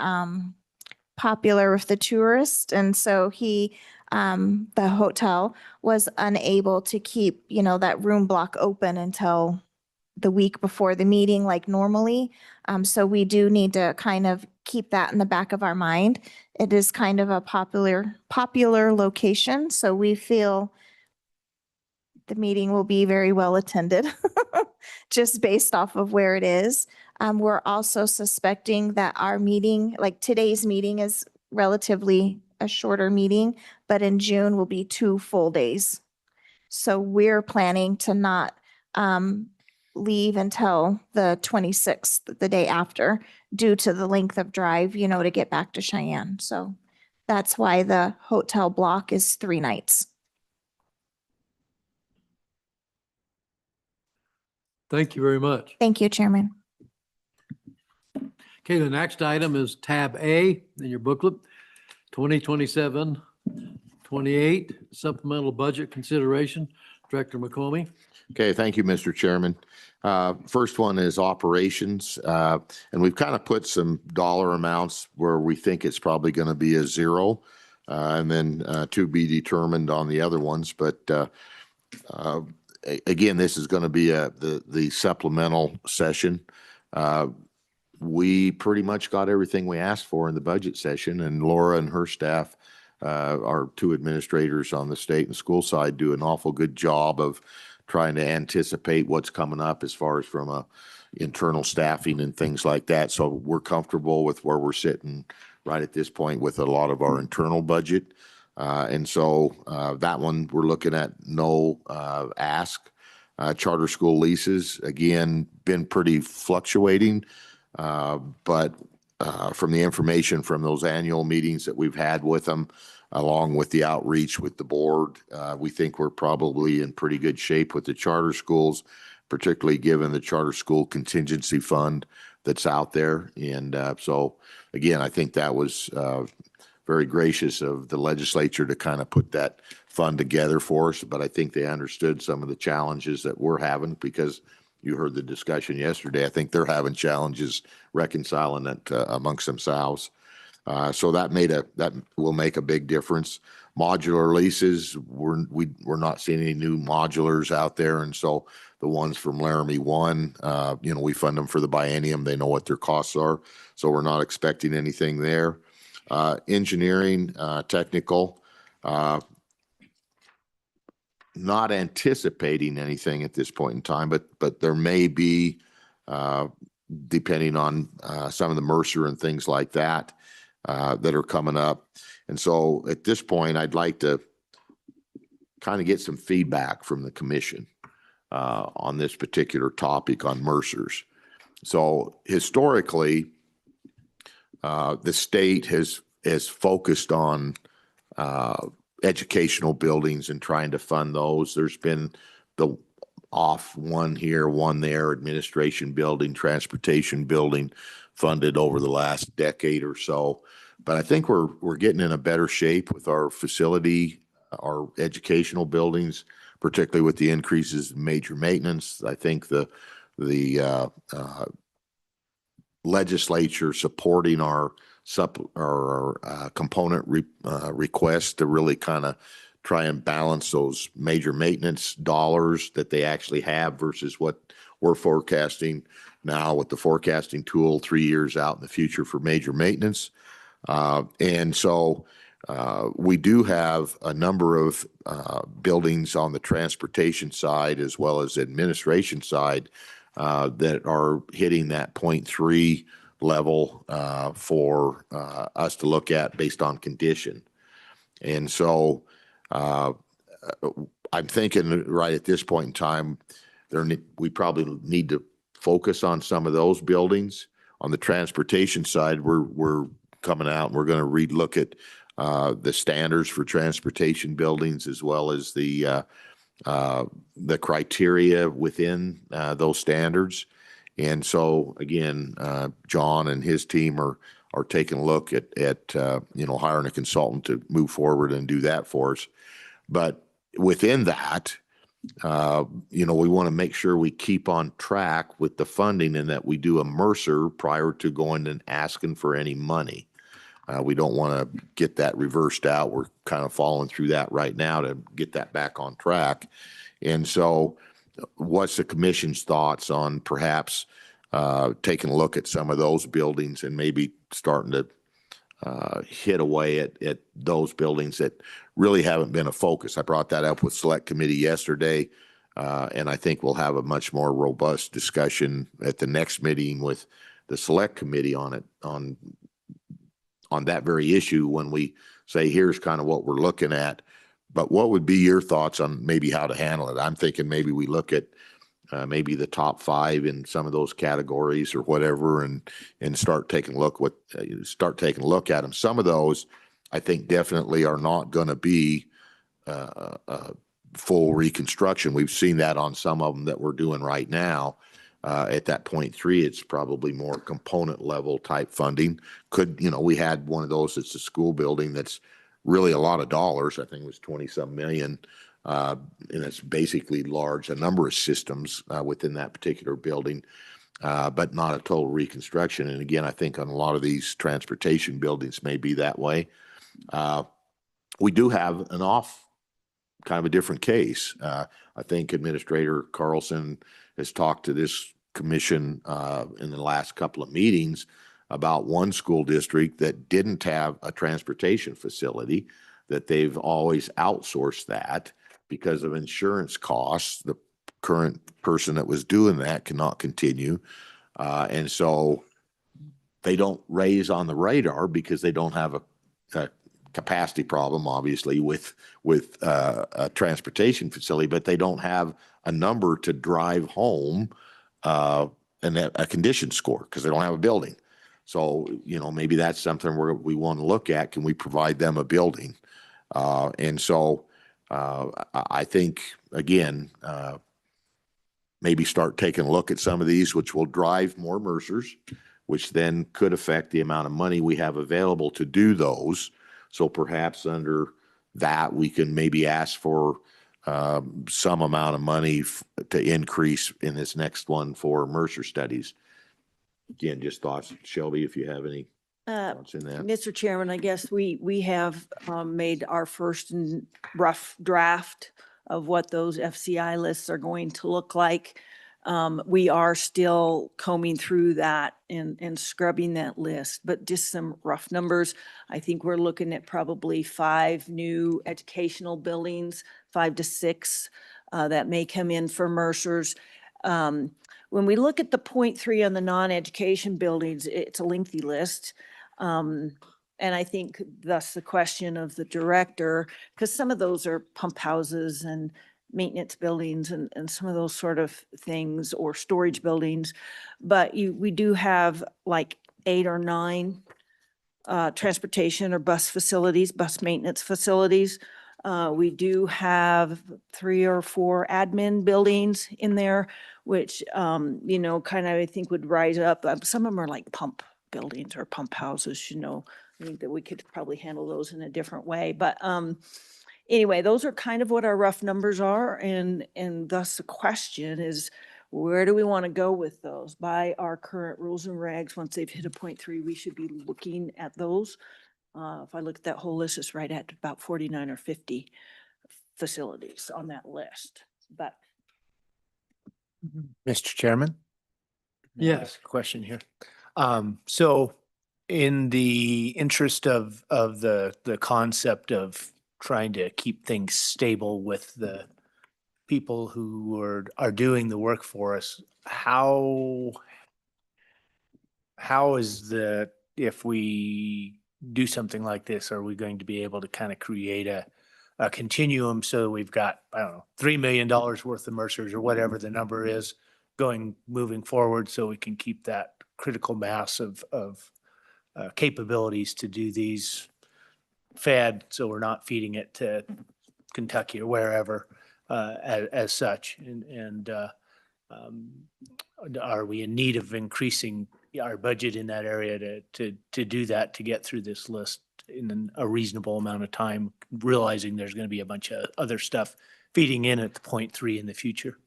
popular with the tourists. And so the hotel was unable to keep, that room block open until the week before the meeting like normally. So we do need to kind of keep that in the back of our mind. It is kind of a popular location. So we feel the meeting will be very well attended just based off of where it is. We're also suspecting that our meeting, like today's meeting, is relatively a shorter meeting, but in June will be 2 full days. So we're planning to not leave until the 26th, the day after, due to the length of drive, you know, to get back to Cheyenne. So that's why the hotel block is 3 nights. Thank you very much. Thank you, Chairman. Okay, the next item is tab A in your booklet, 2027-28 supplemental budget consideration. Director McComey. Okay, thank you, Mr. Chairman. First one is operations, and we've kind of put some dollar amounts where we think it's probably going to be a zero, and then to be determined on the other ones. But again, this is going to be the supplemental session. We pretty much got everything we asked for in the budget session, and Laura and her staff, our 2 administrators on the state and school side, do an awful good job of trying to anticipate what's coming up as far as from a internal staffing and things like that. So we're comfortable with where we're sitting right at this point with a lot of our internal budget. And so that one, we're looking at no ask. Charter school leases, again, been pretty fluctuating. But from the information from those annual meetings that we've had with them, along with the outreach with the board, we think we're probably in pretty good shape with the charter schools, particularly given the charter school contingency fund that's out there. And so, again, I think that was very gracious of the legislature to kind of put that fund together for us. But I think they understood some of the challenges that we're having, because you heard the discussion yesterday. I think they're having challenges reconciling it amongst themselves. So that will make a big difference. Modular leases, we're not seeing any new modulars out there, and so the ones from Laramie One, we fund them for the biennium. They know what their costs are, so we're not expecting anything there. Engineering, technical, not anticipating anything at this point in time, but there may be, depending on some of the Mercer and things like that. That are coming up. And so at this point, I'd like to kind of get some feedback from the commission on this particular topic on Mercer's. So historically, the state has focused on educational buildings and trying to fund those. There's been the off one here, one there, administration building, transportation building funded over the last decade or so. But I think we're getting in a better shape with our facility, our educational buildings, particularly with the increases in major maintenance. I think the legislature supporting our component request to really kind of try and balance those major maintenance dollars that they actually have versus what we're forecasting now with the forecasting tool 3 years out in the future for major maintenance. And so we do have a number of buildings on the transportation side as well as administration side that are hitting that 0.3 level for us to look at based on condition. And so I'm thinking right at this point in time, we probably need to focus on some of those buildings. On the transportation side, we're coming out and we're going to relook at the standards for transportation buildings as well as the criteria within those standards. And so again, John and his team are taking a look at hiring a consultant to move forward and do that for us. But within that, we want to make sure we keep on track with the funding and that we do a Mercer prior to going and asking for any money. We don't want to get that reversed out. We're kind of following through that right now to get that back on track. And so what's the commission's thoughts on perhaps taking a look at some of those buildings and maybe starting to hit away at those buildings that really haven't been a focus? I brought that up with Select Committee yesterday, and I think we'll have a much more robust discussion at the next meeting with the Select Committee on it, on that very issue when we say, here's kind of what we're looking at. But what would be your thoughts on maybe how to handle it? I'm thinking maybe we look at maybe the top 5 in some of those categories or whatever, and start taking a look at them. Some of those I think definitely are not going to be full reconstruction. We've seen that on some of them that we're doing right now. At that 0.3, it's probably more component level type funding. We had one of those, it's a school building that's really a lot of dollars. I think it was 20-some million. And it's basically a number of systems within that particular building, but not a total reconstruction. And again, I think on a lot of these transportation buildings may be that way. We do have kind of a different case. I think Administrator Carlson has talked to this commission in the last couple of meetings about one school district that didn't have a transportation facility, that they've always outsourced that because of insurance costs. The current person that was doing that cannot continue. And so they don't raise on the radar because they don't have a capacity problem, obviously, with a transportation facility, but they don't have a number to drive home and a condition score because they don't have a building. So, maybe that's something we want to look at. Can we provide them a building? And so I think, again, maybe start taking a look at some of these, which will drive more Mercers, which then could affect the amount of money we have available to do those. So perhaps under that, we can maybe ask for some amount of money to increase in this next one for Mercer studies. Again, just thoughts, Shelby, if you have any thoughts in that. Mr. Chairman, I guess we have made our first rough draft of what those FCI lists are going to look like. We are still combing through that and scrubbing that list, but just some rough numbers. I think we're looking at probably 5 new educational buildings, 5 to 6 that may come in for Mercers. When we look at the 0.3 on the non-education buildings, it's a lengthy list. And I think thus the question of the director, because some of those are pump houses and maintenance buildings and some of those sort of things, or storage buildings. But we do have like 8 or 9 transportation or bus maintenance facilities. We do have 3 or 4 admin buildings in there, which, kind of I think would rise up. Some of them are like pump buildings or pump houses, I think that we could probably handle those in a different way. But anyway, those are kind of what our rough numbers are. And thus the question is, where do we want to go with those? By our current rules and regs, once they've hit a 0.3, we should be looking at those. If I look at that whole list, it's right at about 49 or 50 facilities on that list. But Mr. Chairman? Yes. Question here. So in the interest of the concept of trying to keep things stable with the people who are doing the work for us, how is if we do something like this, are we going to be able to kind of create a continuum so we've got, I don't know, $3 million worth of Mercers or whatever the number is moving forward, so we can keep that critical mass of capabilities to do these fed, so we're not feeding it to Kentucky or wherever as such. And are we in need of increasing our budget in that area to do that, to get through this list in a reasonable amount of time, realizing there's going to be a bunch of other stuff feeding in at the 0.3 in the future?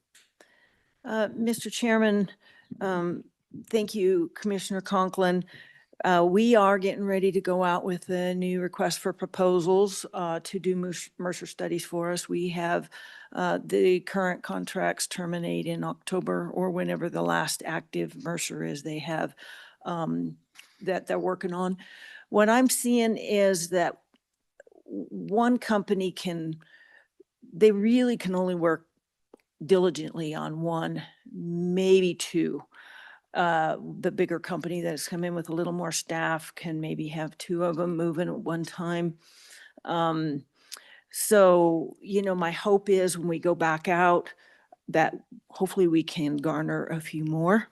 Mr. Chairman, thank you, Commissioner Conklin. We are getting ready to go out with a new request for proposals to do Mercer studies for us. We have the current contracts terminate in October or whenever the last active Mercer is they have that they're working on. What I'm seeing is that one company they really can only work diligently on 1, maybe 2. the bigger company that has come in with a little more staff can maybe have two of them moving at one time. So, you know, my hope is when we go back out that hopefully we can garner a few more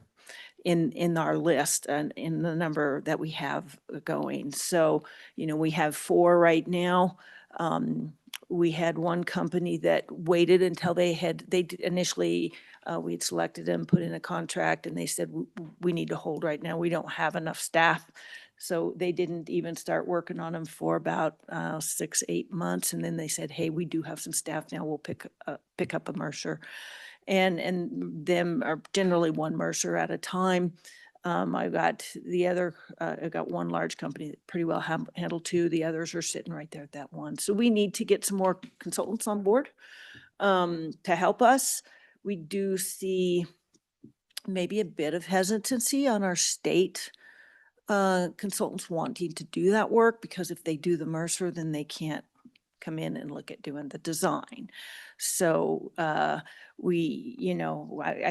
in our list and in the number that we have going. So, you know, we have 4 right now. We had one company that waited until initially, we'd selected them, put in a contract, and they said, we need to hold right now. We don't have enough staff. So they didn't even start working on them for about 6-8 months. And then they said, hey, we do have some staff now. We'll pick up a Mercer. And them are generally one Mercer at a time. I've got one large company that pretty well handled 2. The others are sitting right there at that one. So we need to get some more consultants on board to help us. We do see maybe a bit of hesitancy on our state consultants wanting to do that work, because if they do the Mercer, then they can't come in and look at doing the design. So I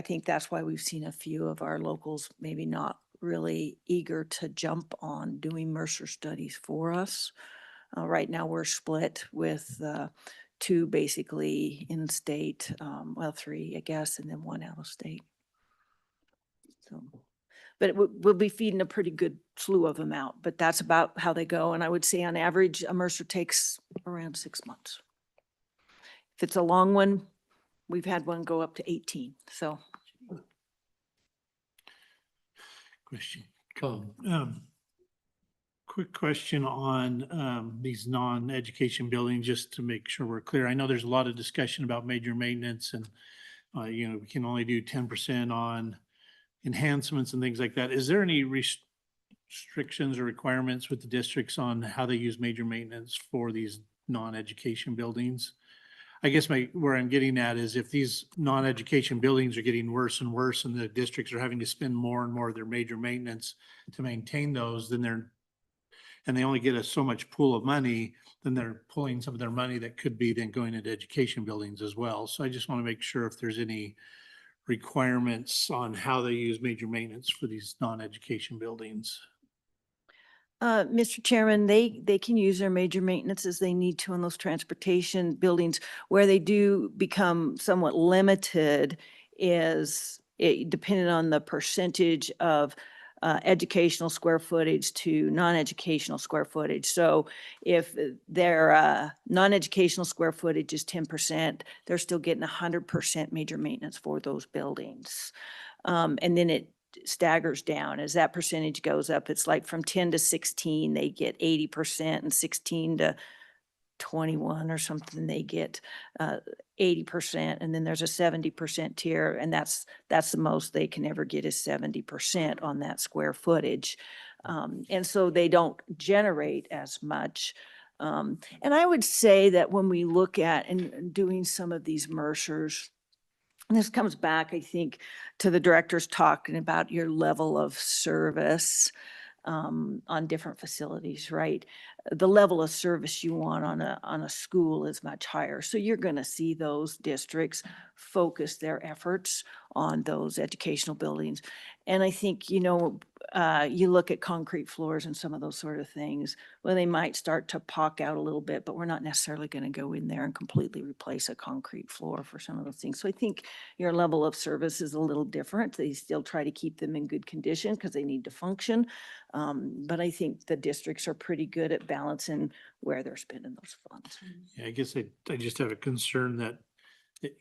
think that's why we've seen a few of our locals maybe not really eager to jump on doing Mercer studies for us. Right now we're split with 2 basically in state, 3, I guess, and then 1 out of state. So, but we'll be feeding a pretty good slew of them out, but that's about how they go. And I would say on average, a Mercer takes around 6 months. If it's a long one, we've had one go up to 18, so. Question. Quick question on these non-education buildings, just to make sure we're clear. I know there's a lot of discussion about major maintenance and, we can only do 10% on enhancements and things like that. Is there any restrictions or requirements with the districts on how they use major maintenance for these non-education buildings? I guess where I'm getting at is if these non-education buildings are getting worse and worse and the districts are having to spend more and more of their major maintenance to maintain those, then they only get so much pool of money, then they're pulling some of their money that could be then going into education buildings as well. So I just want to make sure if there's any requirements on how they use major maintenance for these non-education buildings. Mr. Chairman, they can use their major maintenance as they need to on those transportation buildings. Where they do become somewhat limited is depending on the percentage of educational square footage to non-educational square footage. So if their non-educational square footage is 10%, they're still getting 100% major maintenance for those buildings. And then it staggers down as that percentage goes up. It's like from 10 to 16, they get 80%, and 16 to 21 or something, they get 80%. And then there's a 70% tier, and that's the most they can ever get is 70% on that square footage. And so they don't generate as much. And I would say that when we look at and doing some of these Mercers, and this comes back, I think, to the directors talking about your level of service on different facilities, right? The level of service you want on a school is much higher. So you're going to see those districts focus their efforts on those educational buildings. And I think, you look at concrete floors and some of those sort of things, well, they might start to pock out a little bit, but we're not necessarily going to go in there and completely replace a concrete floor for some of those things. So I think your level of service is a little different. They still try to keep them in good condition because they need to function. But I think the districts are pretty good at balancing where they're spending those funds. Yeah, I guess I just have a concern that,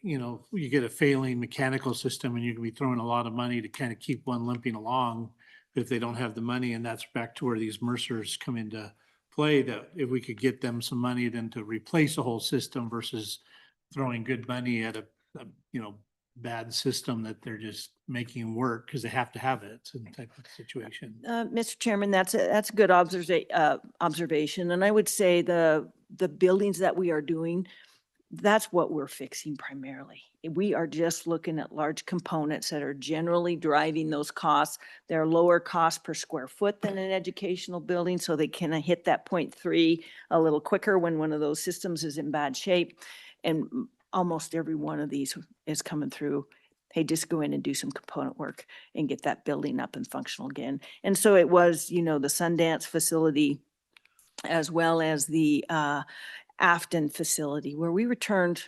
you get a failing mechanical system and you can be throwing a lot of money to kind of keep one limping along. But if they don't have the money, and that's back to where these Mercers come into play, that if we could get them some money then to replace a whole system versus throwing good money at a bad system that they're just making work because they have to have it, some type of situation. Mr. Chairman, that's a good observation. And I would say the buildings that we are doing, that's what we're fixing primarily. We are just looking at large components that are generally driving those costs. They're lower cost per square foot than an educational building, so they can hit that 0.3 a little quicker when one of those systems is in bad shape. And almost every one of these is coming through hey, just go in and do some component work and get that building up and functional again. And so it was, the Sundance facility as well as the Afton facility where we returned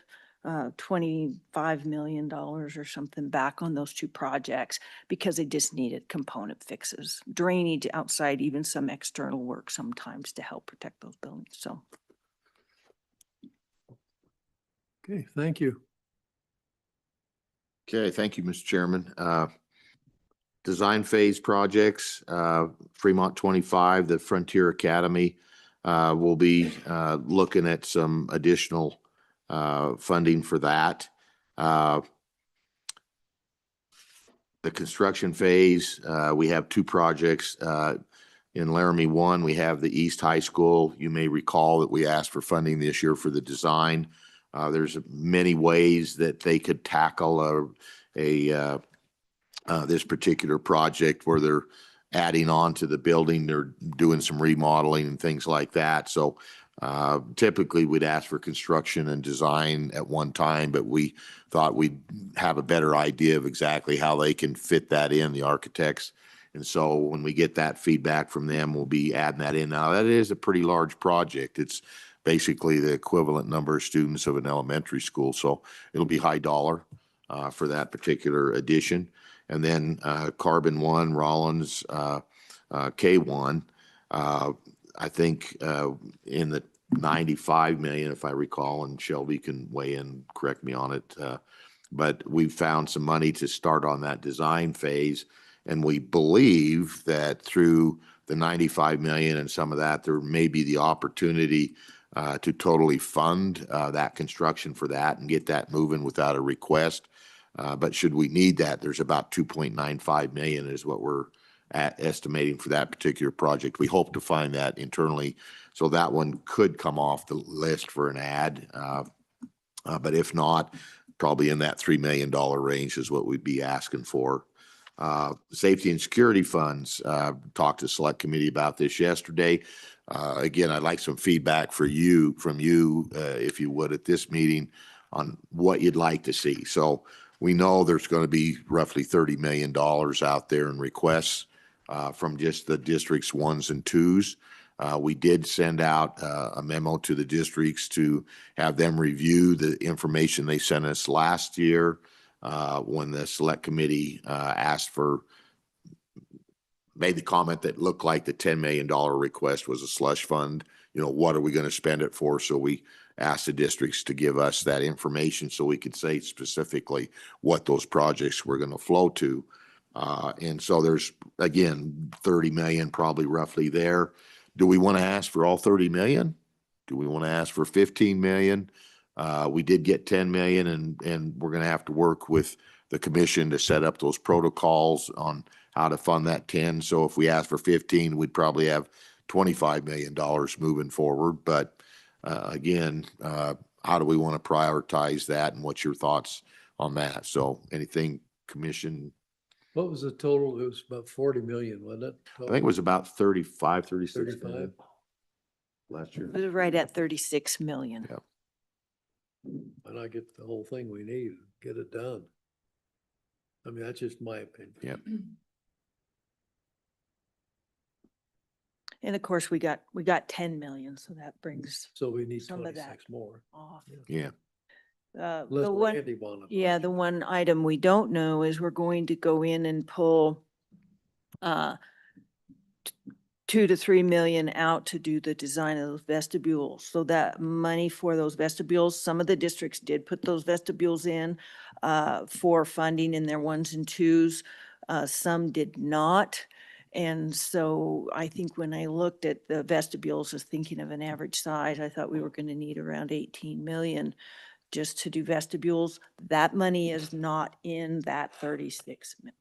$25 million or something back on those two projects because they just needed component fixes, drainage outside, even some external work sometimes to help protect those buildings. So. Okay, thank you. Okay, thank you, Mr. Chairman. Design phase projects, Fremont 25, the Frontier Academy. We'll be looking at some additional funding for that. The construction phase, we have two projects. In Laramie 1, we have the East High School. You may recall that we asked for funding this year for the design. There's many ways that they could tackle this particular project where they're adding on to the building, they're doing some remodeling and things like that. So typically we'd ask for construction and design at one time, but we thought we'd have a better idea of exactly how they can fit that in, the architects. And so when we get that feedback from them, we'll be adding that in. Now, that is a pretty large project. It's basically the equivalent number of students of an elementary school. So it'll be high dollar for that particular addition. And then Carbon 1, Rollins, K1, I think in the 95 million, if I recall, and Shelby can weigh in, correct me on it. But we've found some money to start on that design phase. And we believe that through the 95 million and some of that, there may be the opportunity to totally fund that construction for that and get that moving without a request. But should we need that, there's about 2.95 million is what we're estimating for that particular project. We hope to find that internally. So that one could come off the list for an ad. But if not, probably in that $3 million range is what we'd be asking for. Safety and security funds, talked to select committee about this yesterday. Again, I'd like some feedback from you, if you would, at this meeting on what you'd like to see. So we know there's going to be roughly $30 million out there in requests from just the districts 1s and 2s. We did send out a memo to the districts to have them review the information they sent us last year when the select committee made the comment that looked like the $10 million request was a slush fund. What are we going to spend it for? So we asked the districts to give us that information so we could say specifically what those projects were going to flow to. And so there's, again, 30 million probably roughly there. Do we want to ask for all 30 million? Do we want to ask for 15 million? We did get 10 million and we're going to have to work with the commission to set up those protocols on how to fund that 10. So if we ask for 15, we'd probably have $25 million moving forward. But again, how do we want to prioritize that and what's your thoughts on that? So anything, commission? What was the total? It was about 40 million, wasn't it? I think it was about 35, 36 35. million last year. It was right at 36 million. Yep. And I get the whole thing we need, get it done. I mean, that's just my opinion. Yep. And of course, we got 10 million, so that brings So we need some of that 26 more. off. Yeah. Unless The one, Randy wanted. yeah, the one item we don't know is we're going to go in and pull 2 to 3 million out to do the design of those vestibules. So that money for those vestibules, some of the districts did put those vestibules in for funding in their 1s and 2s. Some did not. And so I think when I looked at the vestibules, I was thinking of an average size, I thought we were going to need around 18 million just to do vestibules. That money is not in that 36 million.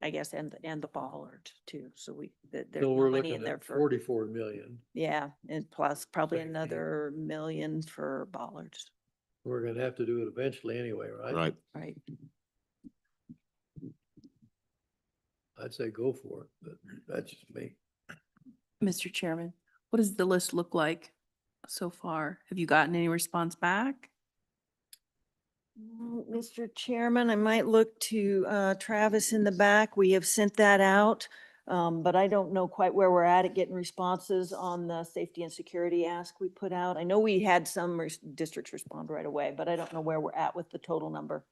I guess, and the bollard too. So there's So we're money in looking there at for, 44 million. yeah, and plus probably Okay. another million for bollards, We're gonna have to do it eventually anyway, right? Right. right? I'd say go for it, but that's just me. Mr. Chairman, what does the list look like so far? Have you gotten any response back? Mr. Chairman, I might look to Travis in the back. We have sent that out. But I don't know quite where we're at getting responses on the safety and security ask we put out. I know we had some districts respond right away, but I don't know where we're at with the total number.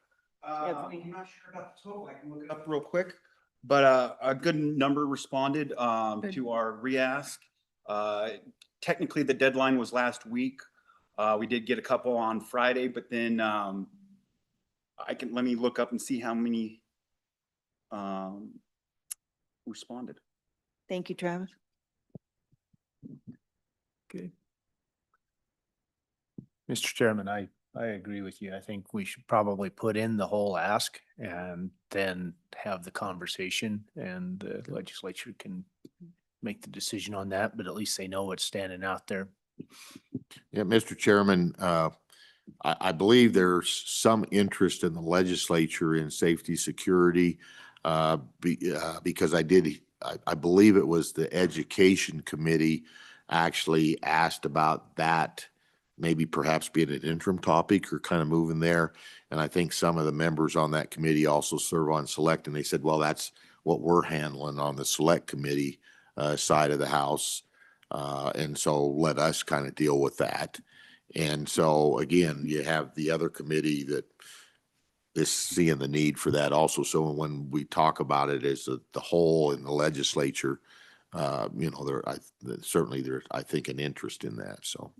I'm not sure about the total. I can look it up real quick. But a good number responded to our re-ask. Technically, the deadline was last week. We did get a couple on Friday, but then let me look up and see how many responded. Thank you, Travis. Okay. Mr. Chairman, I agree with you. I think we should probably put in the whole ask and then have the conversation, and the legislature can make the decision on that, but at least they know what's standing out there. Yeah, Mr. Chairman, I believe there's some interest in the legislature in safety, security, because I believe it was the Education Committee actually asked about that, maybe perhaps being an interim topic or kind of moving there. And I think some of the members on that committee also serve on select, and they said, well, that's what we're handling on the select committee side of the house. And so let us kind of deal with that. And so again, you have the other committee that is seeing the need for that also. So when we talk about it as the whole in the legislature, certainly there's, I think, an interest in that. So,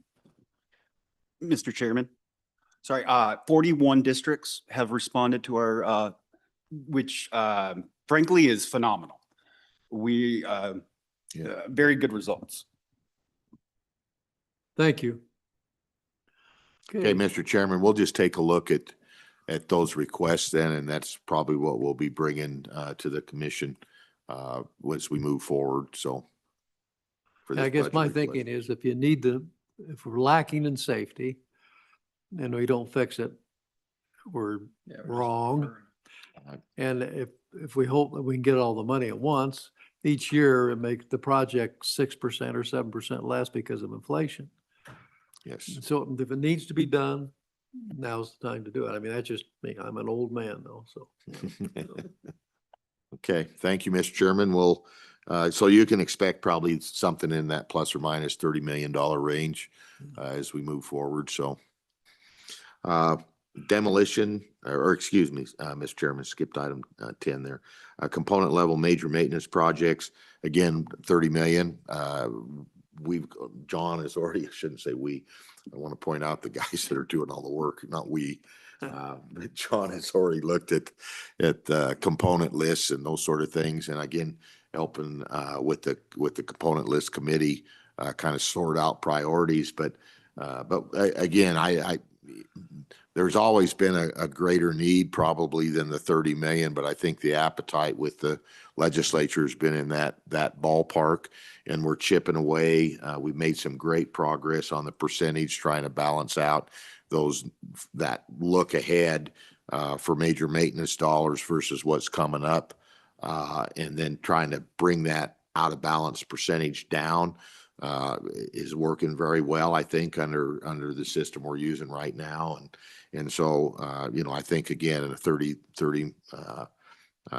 Mr. Chairman, sorry, 41 districts have responded to our, which frankly is phenomenal. We, very good results. Thank you. okay, Mr. Chairman, we'll just take a look at those requests then, and that's probably what we'll be bringing to the commission as we move forward. So, for I this guess budget my request. thinking is if we're lacking in safety and we don't fix it, we're wrong. And if we hope that we can get all the money at once, each year it makes the project 6% or 7% less because of inflation. Yes. So if it needs to be done, now's the time to do it. I mean, that's just me. I'm an old man though, so. Okay, thank you, Mr. Chairman. We'll, so you can expect probably something in that plus or minus $30 million range as we move forward. So demolition, or excuse me, Mr. Chairman, skipped item 10 there. Component level major maintenance projects, again, 30 million. John has already, I shouldn't say we, I want to point out the guys that are doing all the work, not we. But John has already looked at component lists and those sort of things. And again, helping with the component list committee kind of sort out priorities. But again, there's always been a greater need probably than the 30 million, but I think the appetite with the legislature has been in that ballpark, and we're chipping away. We've made some great progress on the percentage, trying to balance out that look ahead for major maintenance dollars versus what's coming up, and then trying to bring that out of balance percentage down is working very well, I think, under the system we're using right now. And so, I think again, in a $30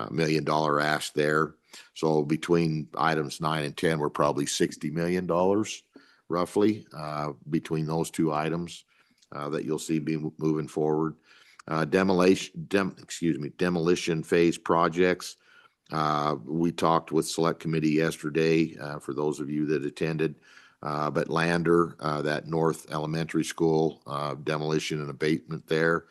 million ask there. So between items 9 and 10, we're probably $60 million roughly between those two items that you'll see moving forward. Demolition phase projects. We talked with select committee yesterday, for those of you that attended, but Lander, that North Elementary School, demolition and abatement there.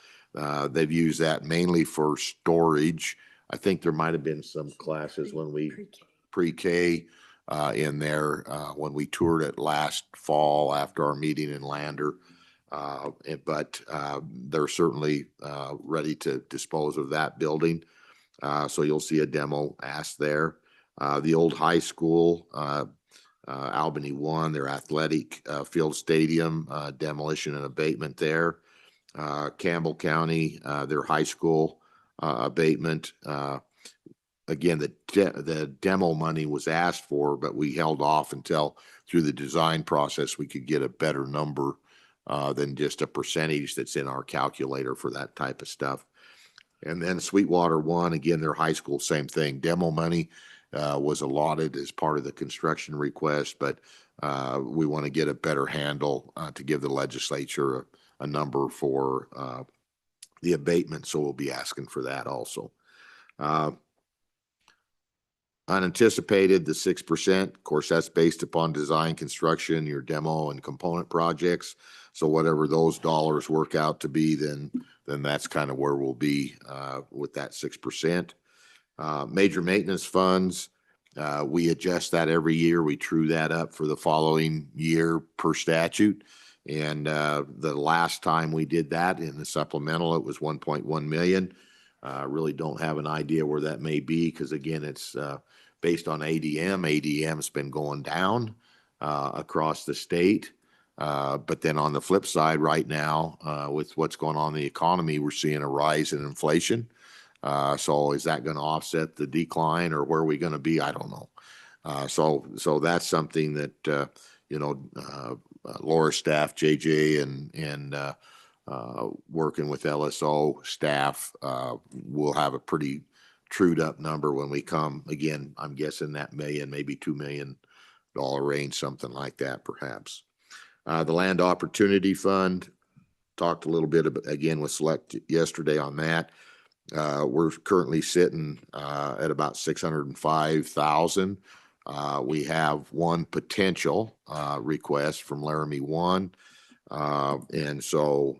They've used that mainly for storage. I think there might've been some classes when we pre-K in there, when we toured it last fall after our meeting in Lander. But they're certainly ready to dispose of that building. So you'll see a demo asked there. The old high school, Albany 1, their athletic field stadium, demolition and abatement there. Campbell County, their high school abatement. again, the demo money was asked for, but we held off until through the design process, we could get a better number than just a percentage that's in our calculator for that type of stuff. And then Sweetwater 1, again, their high school, same thing. Demo money was allotted as part of the construction request, but we want to get a better handle to give the legislature a number for the abatement. So we'll be asking for that also. Unanticipated, the 6%, of course, that's based upon design, construction, your demo and component projects. So whatever those dollars work out to be, then that's kind of where we'll be with that 6%. Major maintenance funds, we adjust that every year. We true that up for the following year per statute. And the last time we did that in the supplemental, it was 1.1 million. Really don't have an idea where that may be because again, it's based on ADM. ADM's been going down across the state. But then on the flip side right now, with what's going on in the economy, we're seeing a rise in inflation. So is that going to offset the decline or where are we going to be? I don't know. So that's something that, Laura's staff, JJ and working with LSO staff, we'll have a pretty trued up number when we come. Again, I'm guessing that million, maybe $2 million range, something like that, perhaps. The Land Opportunity Fund, talked a little bit about, again with Select yesterday on that. We're currently sitting at about 605,000. We have one potential request from Laramie One. And so,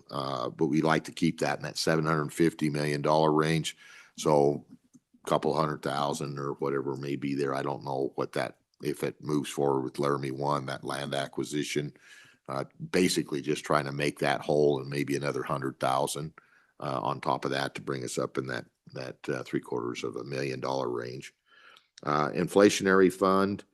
but we like to keep that in that $750 million range. So a couple 100,000 or whatever may be there. I don't know what that, if it moves forward with Laramie One, that land acquisition, basically just trying to make that whole and maybe another 100,000 on top of that to bring us up in that $750,000 range. Inflationary fund.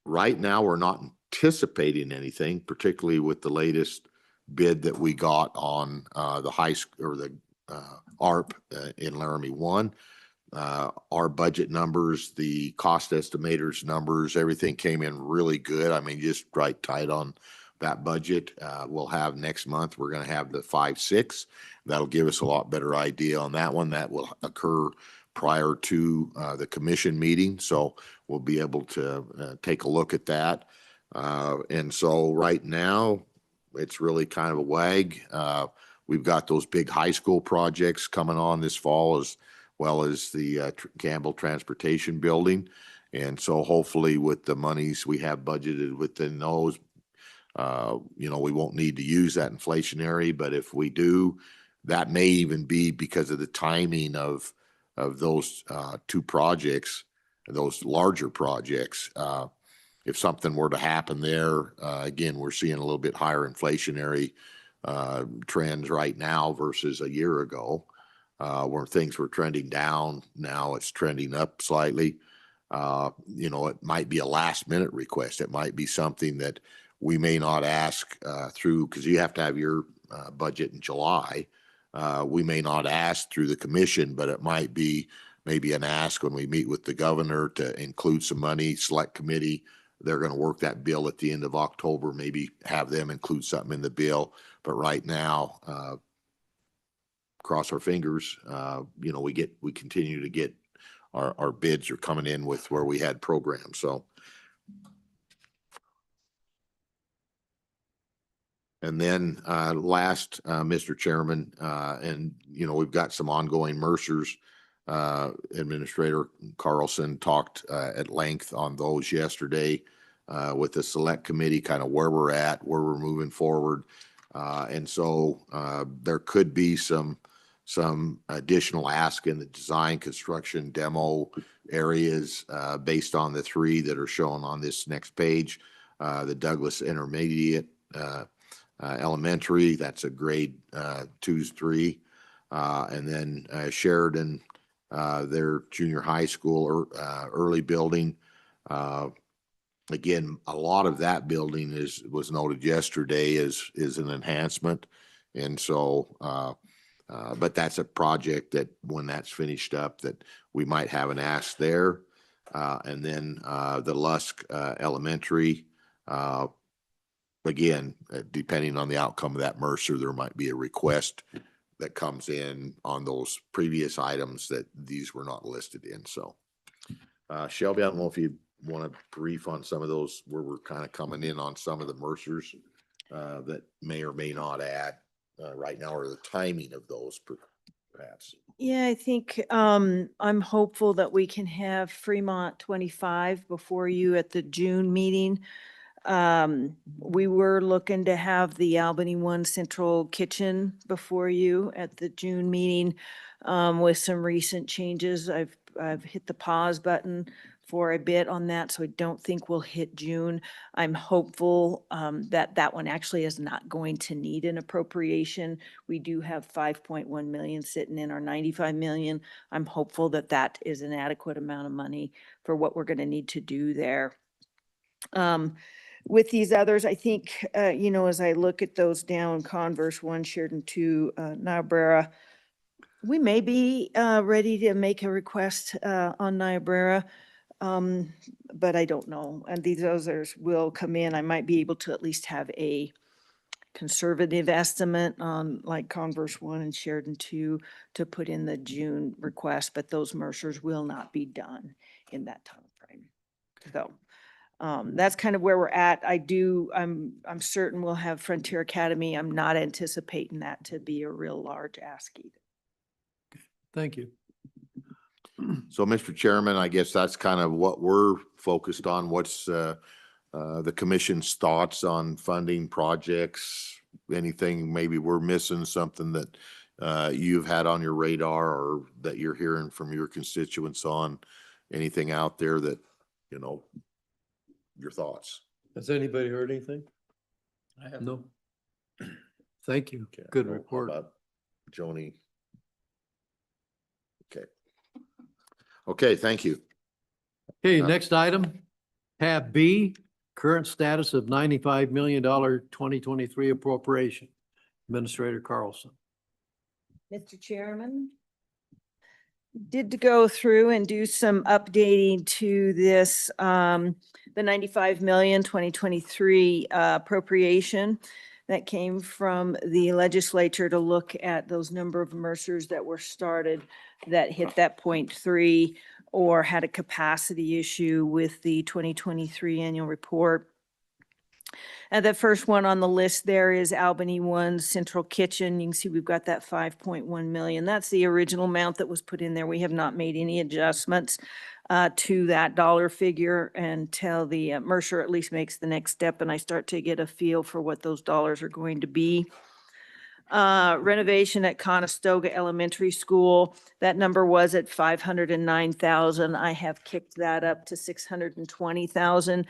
Right now, we're not anticipating anything, particularly with the latest bid that we got on the high school or the ARP in Laramie One. Our budget numbers, the cost estimators numbers, everything came in really good. I mean, just right tight on that budget. We'll have next month, we're going to have the 5.6. That'll give us a lot better idea on that one. That will occur prior to the commission meeting. So we'll be able to take a look at that. And so right now, it's really kind of a wag. We've got those big high school projects coming on this fall as well as the Campbell Transportation Building. And so hopefully with the monies we have budgeted within those, we won't need to use that inflationary, but if we do, that may even be because of the timing of those two projects, those larger projects. If something were to happen there, again, we're seeing a little bit higher inflationary trends right now versus a year ago, where things were trending down. Now it's trending up slightly. It might be a last minute request. It might be something that we may not ask through, because you have to have your budget in July. We may not ask through the commission, but it might be maybe an ask when we meet with the governor to include some money. Select committee, they're going to work that bill at the end of October, maybe have them include something in the bill. But right now, cross our fingers, we continue to get our bids are coming in with where we had programs. So. And then last, Mr. Chairman, we've got some ongoing Mercers. Administrator Carlson talked at length on those yesterday with the select committee, kind of where we're at, where we're moving forward. And so there could be some additional ask in the design, construction, demo areas based on the three that are shown on this next page. The Douglas Intermediate Elementary, that's a grade 2-3. And then Sheridan, their junior high school or early building. Again, a lot of that building was noted yesterday is an enhancement. And so But that's a project that when that's finished up, that we might have an ask there. And then the Lusk Elementary, again, depending on the outcome of that Mercer, there might be a request that comes in on those previous items that these were not listed in. So Shelby, I don't know if you want to brief on some of those where we're kind of coming in on some of the Mercers that may or may not add right now, or the timing of those perhaps. Yeah, I think I'm hopeful that we can have Fremont 25 before you at the June meeting. We were looking to have the Albany One Central Kitchen before you at the June meeting. With some recent changes, I've hit the pause button for a bit on that, so I don't think we'll hit June. I'm hopeful that that one actually is not going to need an appropriation. We do have 5.1 million sitting in our 95 million. I'm hopeful that that is an adequate amount of money for what we're going to need to do there. With these others, I think, as I look at those down, Converse 1, Sheridan 2, Niobrara, we may be ready to make a request on Niobrara, but I don't know. And these others will come in. I might be able to at least have a conservative estimate on like Converse 1 and Sheridan 2 to put in the June request, but those Mercers will not be done in that time frame. So that's kind of where we're at. I'm certain we'll have Frontier Academy. I'm not anticipating that to be a real large ask either. Thank you. So, Mr. Chairman, I guess that's kind of what we're focused on. What's the commission's thoughts on funding projects? Anything maybe we're missing, something that you've had on your radar or that you're hearing from your constituents on? Anything out there that, your thoughts? Has anybody heard anything? I have No. Thank you. Okay, Good how report. about Joni? Okay. Okay, thank you. Okay, next item, tab B, current status of $95 million 2023 appropriation. Administrator Carlson. Mr. Chairman, did go through and do some updating to this, the 95 million 2023 appropriation that came from the legislature to look at those number of Mercers that were started that hit that 0.3 or had a capacity issue with the 2023 annual report. And the first one on the list there is Albany One Central Kitchen. You can see we've got that 5.1 million. That's the original amount that was put in there. We have not made any adjustments to that dollar figure until the Mercer at least makes the next step and I start to get a feel for what those dollars are going to be. Renovation at Conestoga Elementary School, that number was at 509,000. I have kicked that up to 620,000,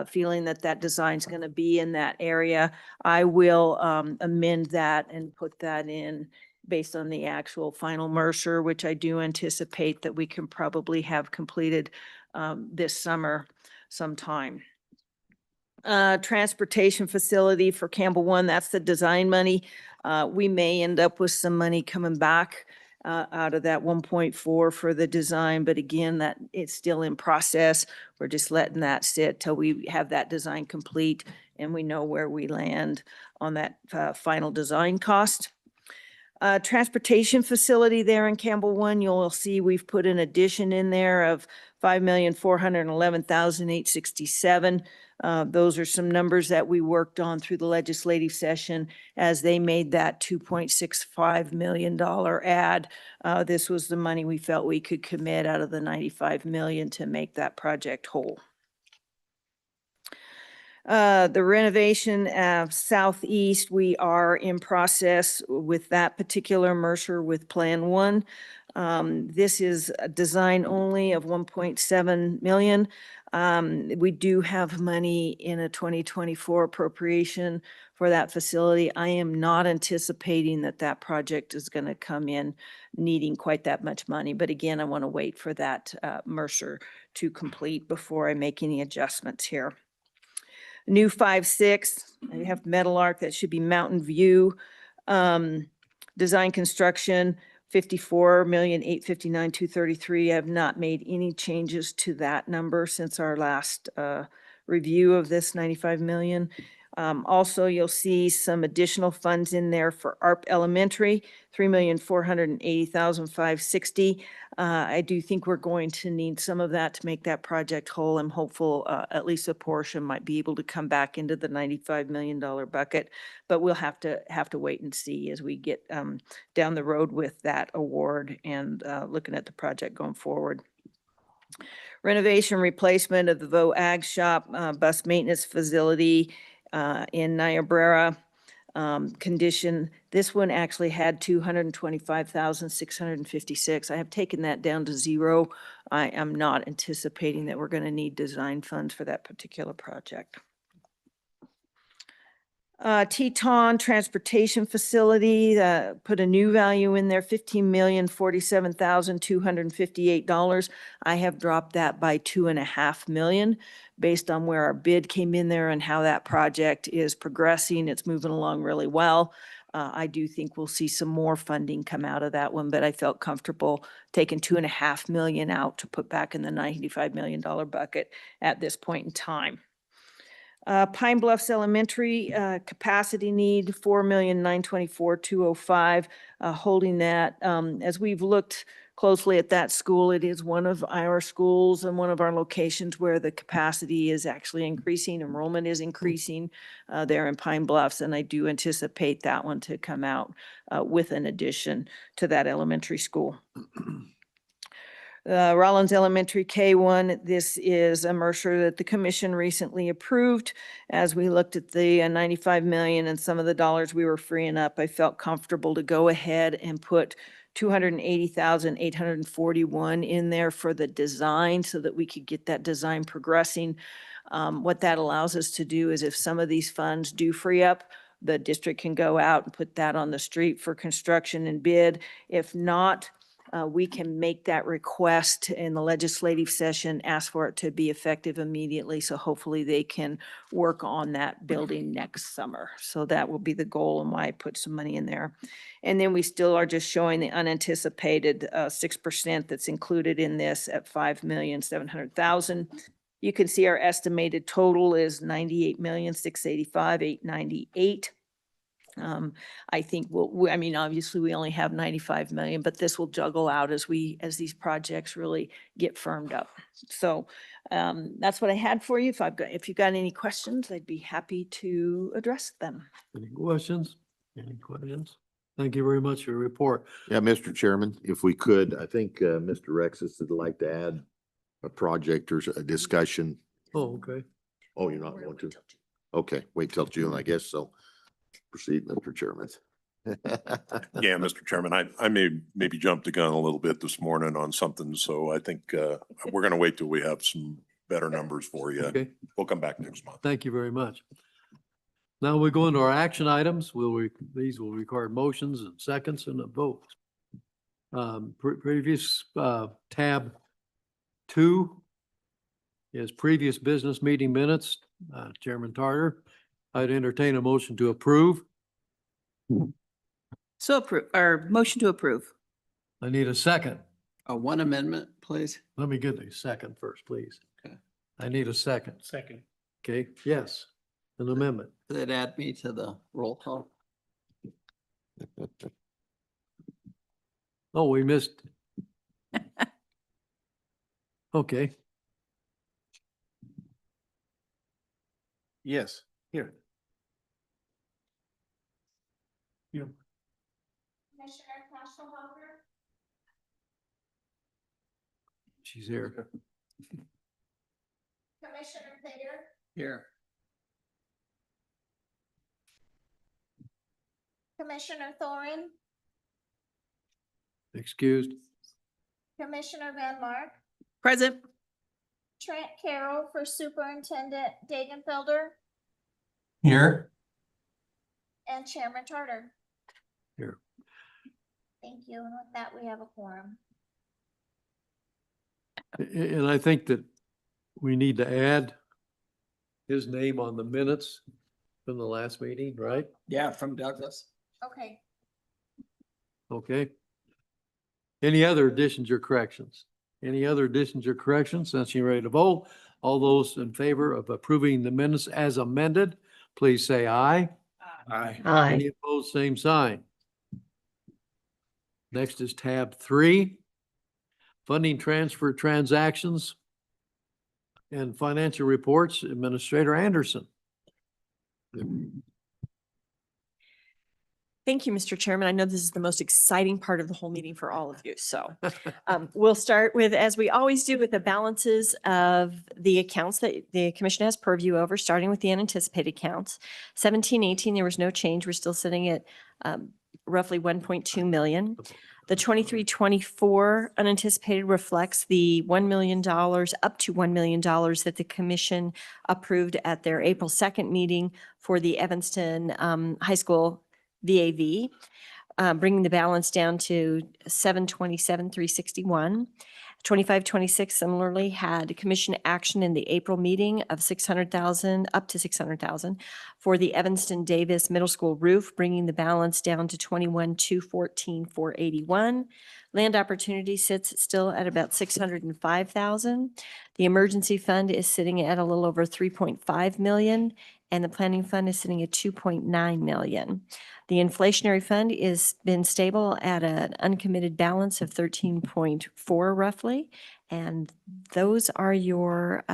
feeling that that design's going to be in that area. I will amend that and put that in based on the actual final Mercer, which I do anticipate that we can probably have completed this summer sometime. Transportation facility for Campbell One, that's the design money. We may end up with some money coming back out of that 1.4 for the design, but again, that it's still in process. We're just letting that sit till we have that design complete and we know where we land on that final design cost. Transportation facility there in Campbell One, you'll see we've put an addition in there of 5,411,867. Those are some numbers that we worked on through the legislative session as they made that $2.65 million add. This was the money we felt we could commit out of the 95 million to make that project whole. The renovation of Southeast, we are in process with that particular Mercer with Plan 1. This is a design only of 1.7 million. We do have money in a 2024 appropriation for that facility. I am not anticipating that that project is going to come in needing quite that much money. But again, I want to wait for that Mercer to complete before I make any adjustments here. New 5-6, I have Metal Arc, that should be Mountain View. Design construction, 54,859,233. I have not made any changes to that number since our last review of this 95 million. Also, you'll see some additional funds in there for ARP Elementary, 3,480,560. I do think we're going to need some of that to make that project whole. I'm hopeful at least a portion might be able to come back into the $95 million bucket, but we'll have to wait and see as we get down the road with that award and looking at the project going forward. Renovation replacement of the Vo Ag Shop bus maintenance facility in Niobrara condition. This one actually had 225,656. I have taken that down to zero. I am not anticipating that we're going to need design funds for that particular project. Teton Transportation Facility, put a new value in there, $15,047,258. I have dropped that by $2.5 million based on where our bid came in there and how that project is progressing. It's moving along really well. I do think we'll see some more funding come out of that one, but I felt comfortable taking $2.5 million out to put back in the $95 million bucket at this point in time. Pine Bluffs Elementary, capacity need, 4,924,205, holding that. As we've looked closely at that school, it is one of our schools and one of our locations where the capacity is actually increasing, enrollment is increasing there in Pine Bluffs, and I do anticipate that one to come out with an addition to that elementary school. Rollins Elementary K1, this is a Mercer that the commission recently approved. As we looked at the 95 million and some of the dollars we were freeing up, I felt comfortable to go ahead and put 280,841 in there for the design so that we could get that design progressing. What that allows us to do is if some of these funds do free up, the district can go out and put that on the street for construction and bid. If not, we can make that request in the legislative session, ask for it to be effective immediately. So hopefully they can work on that building next summer. So that will be the goal and why I put some money in there. And then we still are just showing the unanticipated 6% that's included in this at 5,700,000. You can see our estimated total is 98,685,898. I think I mean, obviously we only have 95 million, but this will juggle out as these projects really get firmed up. So that's what I had for you. If you've got any questions, I'd be happy to address them. Any questions? Any questions? Thank you very much for your report. Yeah, Mr. Chairman, if we could, I think Mr. Rexis would like to add a project or a discussion. Oh, okay. Oh, you're not going to? Okay, wait till June, I guess. So proceed, Mr. Chairman. Yeah, Mr. Chairman, I maybe jumped the gun a little bit this morning on something, so I think we're going to wait till we have some better numbers for you. Okay. We'll come back next month. Thank you very much. Now we go into our action items. These will require motions and seconds and a vote. Previous tab 2 is previous business meeting minutes. Chairman Tartar, I'd entertain a motion to approve. So approve, or motion to approve. I need a second. One amendment, please. Let me get a second first, please. Okay. I need a second. Second. Okay, yes, an amendment. Does it add me to the roll call? Oh, we missed. Okay. Yes, here. You. Commissioner Cashel-Hopper, She's here. Commissioner Thayer, Here. Commissioner Thorne, Excused. Commissioner Van Mark, Present. Trent Carroll for Superintendent Dagenfelder, Here. and Chairman Tartar. Here. Thank you. And with that, we have a quorum. And I think that we need to add his name on the minutes from the last meeting, right? Yeah, from Douglas. Okay. Okay. Any other additions or corrections? Any other additions or corrections? Since you're ready to vote, all those in favor of approving the minutes as amended, please say aye. Aye. Any opposed, same sign. Next is tab 3, funding transfer transactions and financial reports, Administrator Anderson. Thank you, Mr. Chairman. I know this is the most exciting part of the whole meeting for all of you. So we'll start with, as we always do, with the balances of the accounts that the commission has purview over, starting with the unanticipated accounts. 17-18, there was no change. We're still sitting at roughly 1.2 million. The 23-24 unanticipated reflects the $1 million, up to $1 million that the commission approved at their April 2nd meeting for the Evanston High School VAV, bringing the balance down to 727,361. 25-26 similarly had commission action in the April meeting of 600,000, up to 600,000 for the Evanston Davis Middle School roof, bringing the balance down to 21,214,481. Land opportunity sits still at about 605,000. The emergency fund is sitting at a little over 3.5 million, and the planning fund is sitting at 2.9 million. The inflationary fund is been stable at an uncommitted balance of 13.4 roughly. And those are your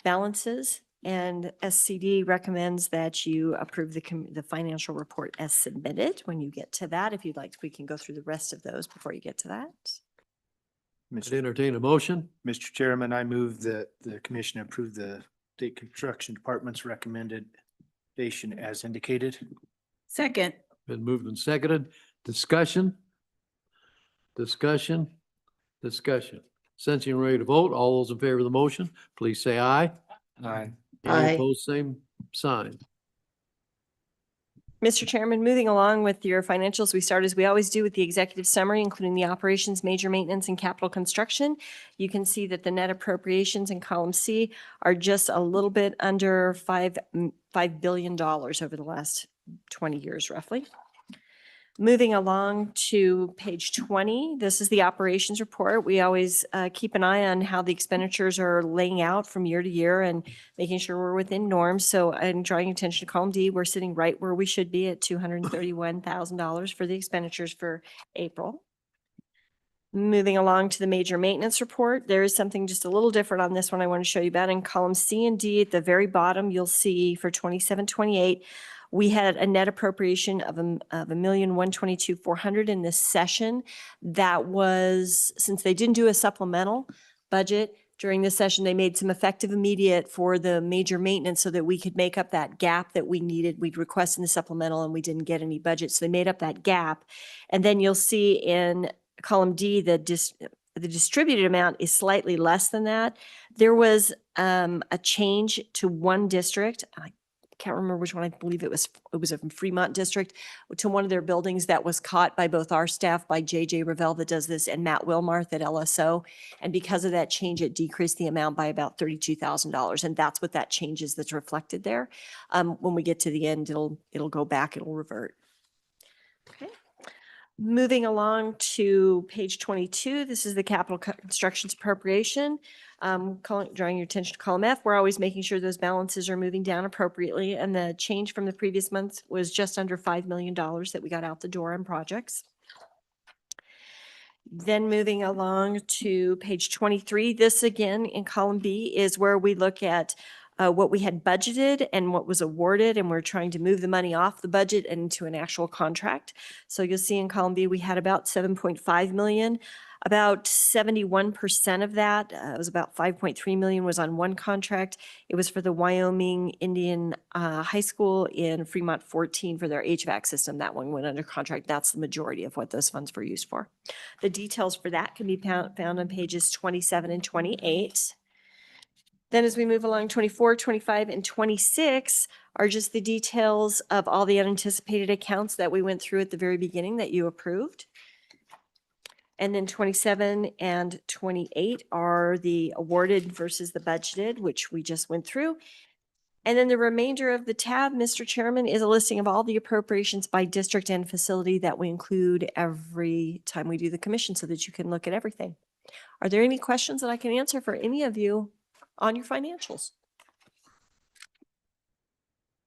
balances. And SCD recommends that you approve the financial report as submitted. When you get to that, if you'd like, we can go through the rest of those before you get to that. I'd entertain a motion. Mr. Chairman, I move that the commission approve the state construction department's recommendation as indicated. Second. Been moved and seconded. Discussion. Discussion. Discussion. Since you're ready to vote, all those in favor of the motion, please say aye. Aye. Any Aye. opposed, same sign. Mr. Chairman, moving along with your financials, we start as we always do with the executive summary, including the operations, major maintenance, and capital construction. You can see that the net appropriations in column C are just a little bit under $5 billion over the last 20 years roughly. Moving along to page 20, this is the operations report. We always keep an eye on how the expenditures are laying out from year to year and making sure we're within norms. So I'm drawing attention to column D. We're sitting right where we should be at $231,000 for the expenditures for April. Moving along to the major maintenance report, there is something just a little different on this one I want to show you about. In column C and D at the very bottom, you'll see for 27-28, we had a net appropriation of $1,122,400 in this session. That was, since they didn't do a supplemental budget during this session, they made some effective immediate for the major maintenance so that we could make up that gap that we needed. We'd requested the supplemental and we didn't get any budget. So they made up that gap. And then you'll see in column D, the distributed amount is slightly less than that. There was a change to one district. I can't remember which one. I believe it was a Fremont district, to one of their buildings that was caught by both our staff, by JJ Ravel that does this, and Matt Wilmarth at LSO. And because of that change, it decreased the amount by about $32,000. And that's what that change is that's reflected there. When we get to the end, it'll go back, it'll revert. Okay. Moving along to page 22, this is the capital constructions appropriation. Drawing your attention to column F, we're always making sure those balances are moving down appropriately. And the change from the previous month was just under $5 million that we got out the door on projects. Then moving along to page 23, this again in column B is where we look at what we had budgeted and what was awarded, and we're trying to move the money off the budget and into an actual contract. So you'll see in column B, we had about $7.5 million. About 71% of that, it was about $5.3 million was on one contract. It was for the Wyoming Indian High School in Fremont 14 for their HVAC system. That one went under contract. That's the majority of what those funds were used for. The details for that can be found on pages 27 and 28. Then as we move along, 24, 25, and 26 are just the details of all the unanticipated accounts that we went through at the very beginning that you approved. And then 27 and 28 are the awarded versus the budgeted, which we just went through. And then the remainder of the tab, Mr. Chairman, is a listing of all the appropriations by district and facility that we include every time we do the commission so that you can look at everything. Are there any questions that I can answer for any of you on your financials?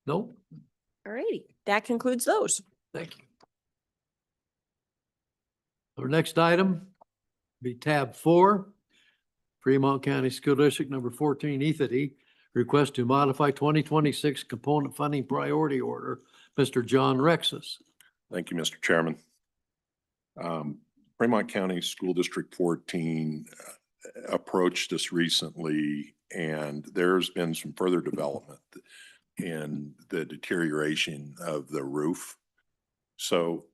Nope. All righty, that concludes those. Thank you. Our next item be tab 4, Fremont County School District number 14, Ethity, request to modify 2026 component funding priority order. Mr. John Rexis. Thank you, Mr. Chairman. Fremont County School District 14 approached us recently, and there's been some further development in the deterioration of the roof. So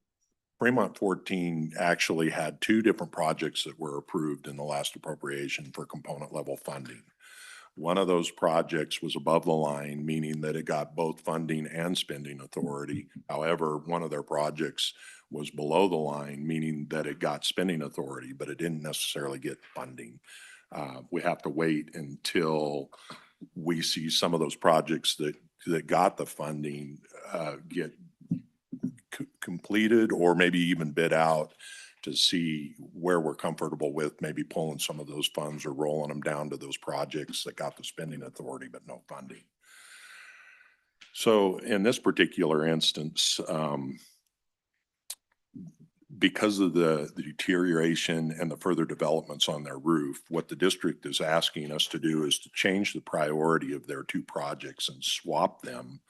Fremont 14 actually had 2 different projects that were approved in the last appropriation for component level funding. One of those projects was above the line, meaning that it got both funding and spending authority. However, one of their projects was below the line, meaning that it got spending authority, but it didn't necessarily get funding. We have to wait until we see some of those projects that got the funding get completed or maybe even bid out to see where we're comfortable with maybe pulling some of those funds or rolling them down to those projects that got the spending authority but no funding. So in this particular instance, because of the deterioration and the further developments on their roof, what the district is asking us to do is to change the priority of their 2 projects and swap them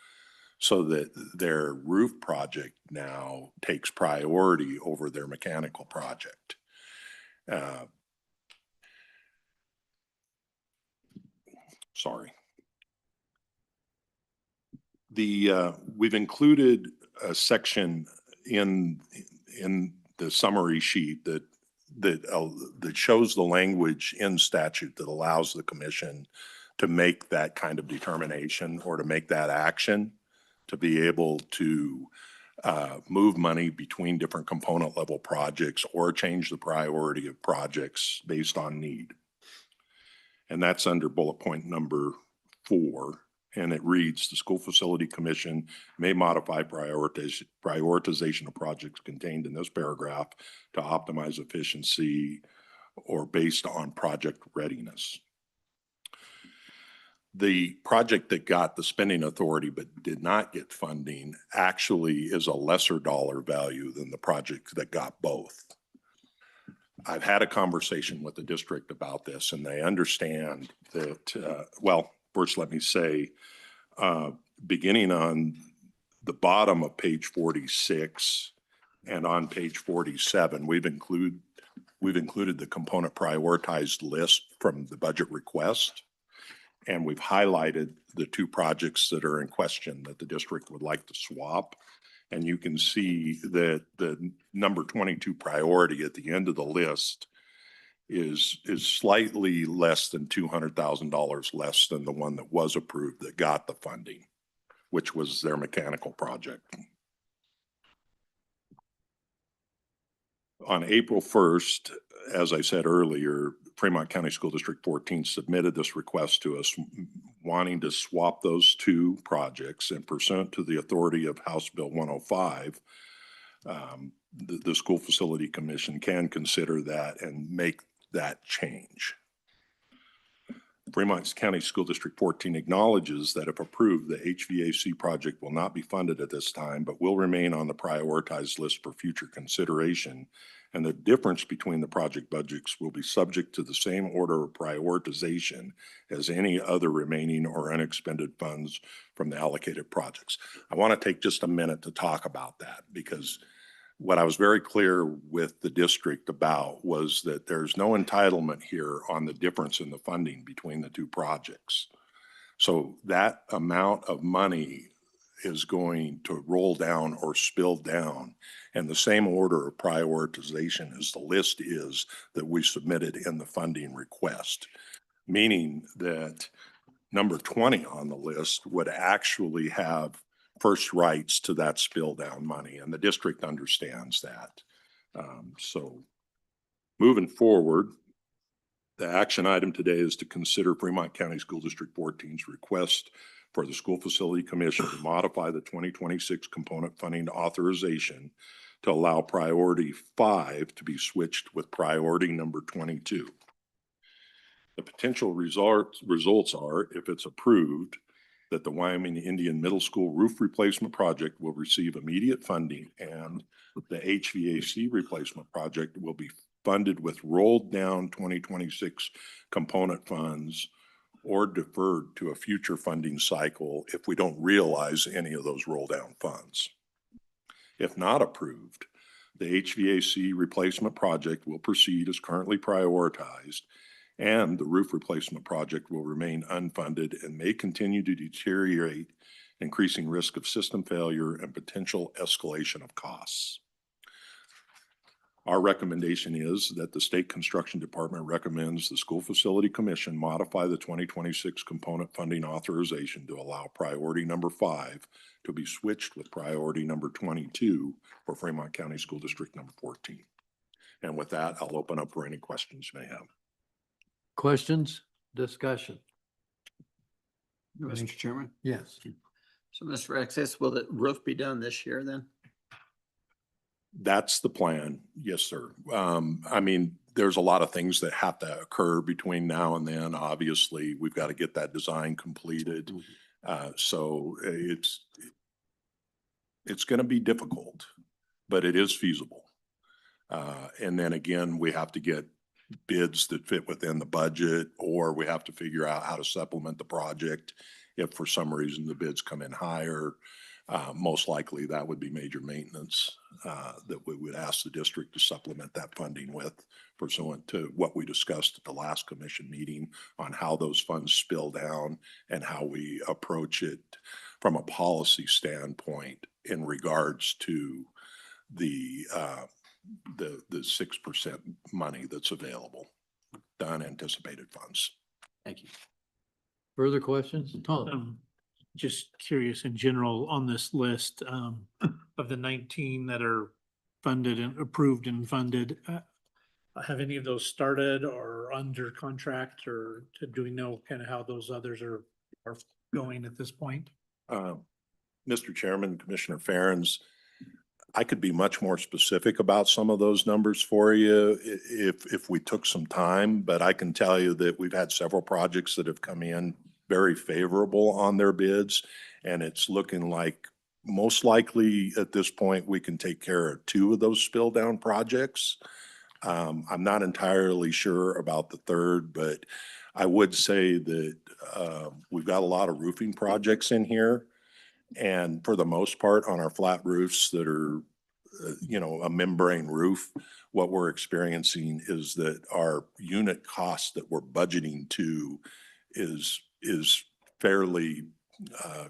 so that their roof project now takes priority over their mechanical project. Sorry. We've included a section in the summary sheet that shows the language in statute that allows the commission to make that kind of determination or to make that action, to be able to move money between different component level projects or change the priority of projects based on need. And that's under bullet point number 4. And it reads, the School Facility Commission may modify prioritization of projects contained in this paragraph to optimize efficiency or based on project readiness. The project that got the spending authority but did not get funding actually is a lesser dollar value than the project that got both. I've had a conversation with the district about this, and they understand that, well, first let me say, beginning on the bottom of page 46 and on page 47, we've included the component prioritized list from the budget request. And we've highlighted the 2 projects that are in question that the district would like to swap. And you can see that the number 22 priority at the end of the list is slightly less than $200,000 less than the one that was approved that got the funding, which was their mechanical project. On April 1st, as I said earlier, Fremont County School District 14 submitted this request to us wanting to swap those 2 projects, and pursuant to the authority of House Bill 105, the School Facility Commission can consider that and make that change. Fremont County School District 14 acknowledges that if approved, the HVAC project will not be funded at this time, but will remain on the prioritized list for future consideration. And the difference between the project budgets will be subject to the same order of prioritization as any other remaining or unexpended funds from the allocated projects. I want to take just a minute to talk about that, because what I was very clear with the district about was that there's no entitlement here on the difference in the funding between the 2 projects. So that amount of money is going to roll down or spill down in the same order of prioritization as the list is that we submitted in the funding request, meaning that number 20 on the list would actually have first rights to that spill down money, and the district understands that. So moving forward, The action item today is to consider Fremont County School District 14's request for the School Facility Commission to modify the 2026 component funding authorization to allow priority 5 to be switched with priority number 22. The potential results are, if it's approved, that the Wyoming Indian Middle School roof replacement project will receive immediate funding, and the HVAC replacement project will be funded with rolled down 2026 component funds or deferred to a future funding cycle if we don't realize any of those roll down funds. If not approved, the HVAC replacement project will proceed as currently prioritized, and the roof replacement project will remain unfunded and may continue to deteriorate, increasing risk of system failure and potential escalation of costs. Our recommendation is that the State Construction Department recommends the School Facility Commission modify the 2026 component funding authorization to allow priority number 5 to be switched with priority number 22 for Fremont County School District number 14. And with that, I'll open up for any questions you may have. Questions, discussion? Mr. Chairman. Yes. So, Mr. Alexis, will the roof be done this year then? That's the plan. Yes, sir. I mean, there's a lot of things that have to occur between now and then. Obviously, we've got to get that design completed. So it's going to be difficult, but it is feasible. And then again, we have to get bids that fit within the budget, or we have to figure out how to supplement the project if for some reason the bids come in higher. Most likely that would be major maintenance that we would ask the district to supplement that funding with, pursuant to what we discussed at the last commission meeting on how those funds spill down and how we approach it from a policy standpoint in regards to the 6% money that's available, the unanticipated funds. Thank you. Further questions? Tom? Just curious in general on this list of the 19 that are funded and approved and funded, have any of those started or under contract, or do we know kind of how those others are going at this point? Mr. Chairman, Commissioner Ferens, I could be much more specific about some of those numbers for you if we took some time, but I can tell you that we've had several projects that have come in very favorable on their bids, and it's looking like most likely at this point we can take care of 2 of those spill down projects. I'm not entirely sure about the third, but I would say that we've got a lot of roofing projects in here, and for the most part on our flat roofs that are a membrane roof, what we're experiencing is that our unit cost that we're budgeting to is fairly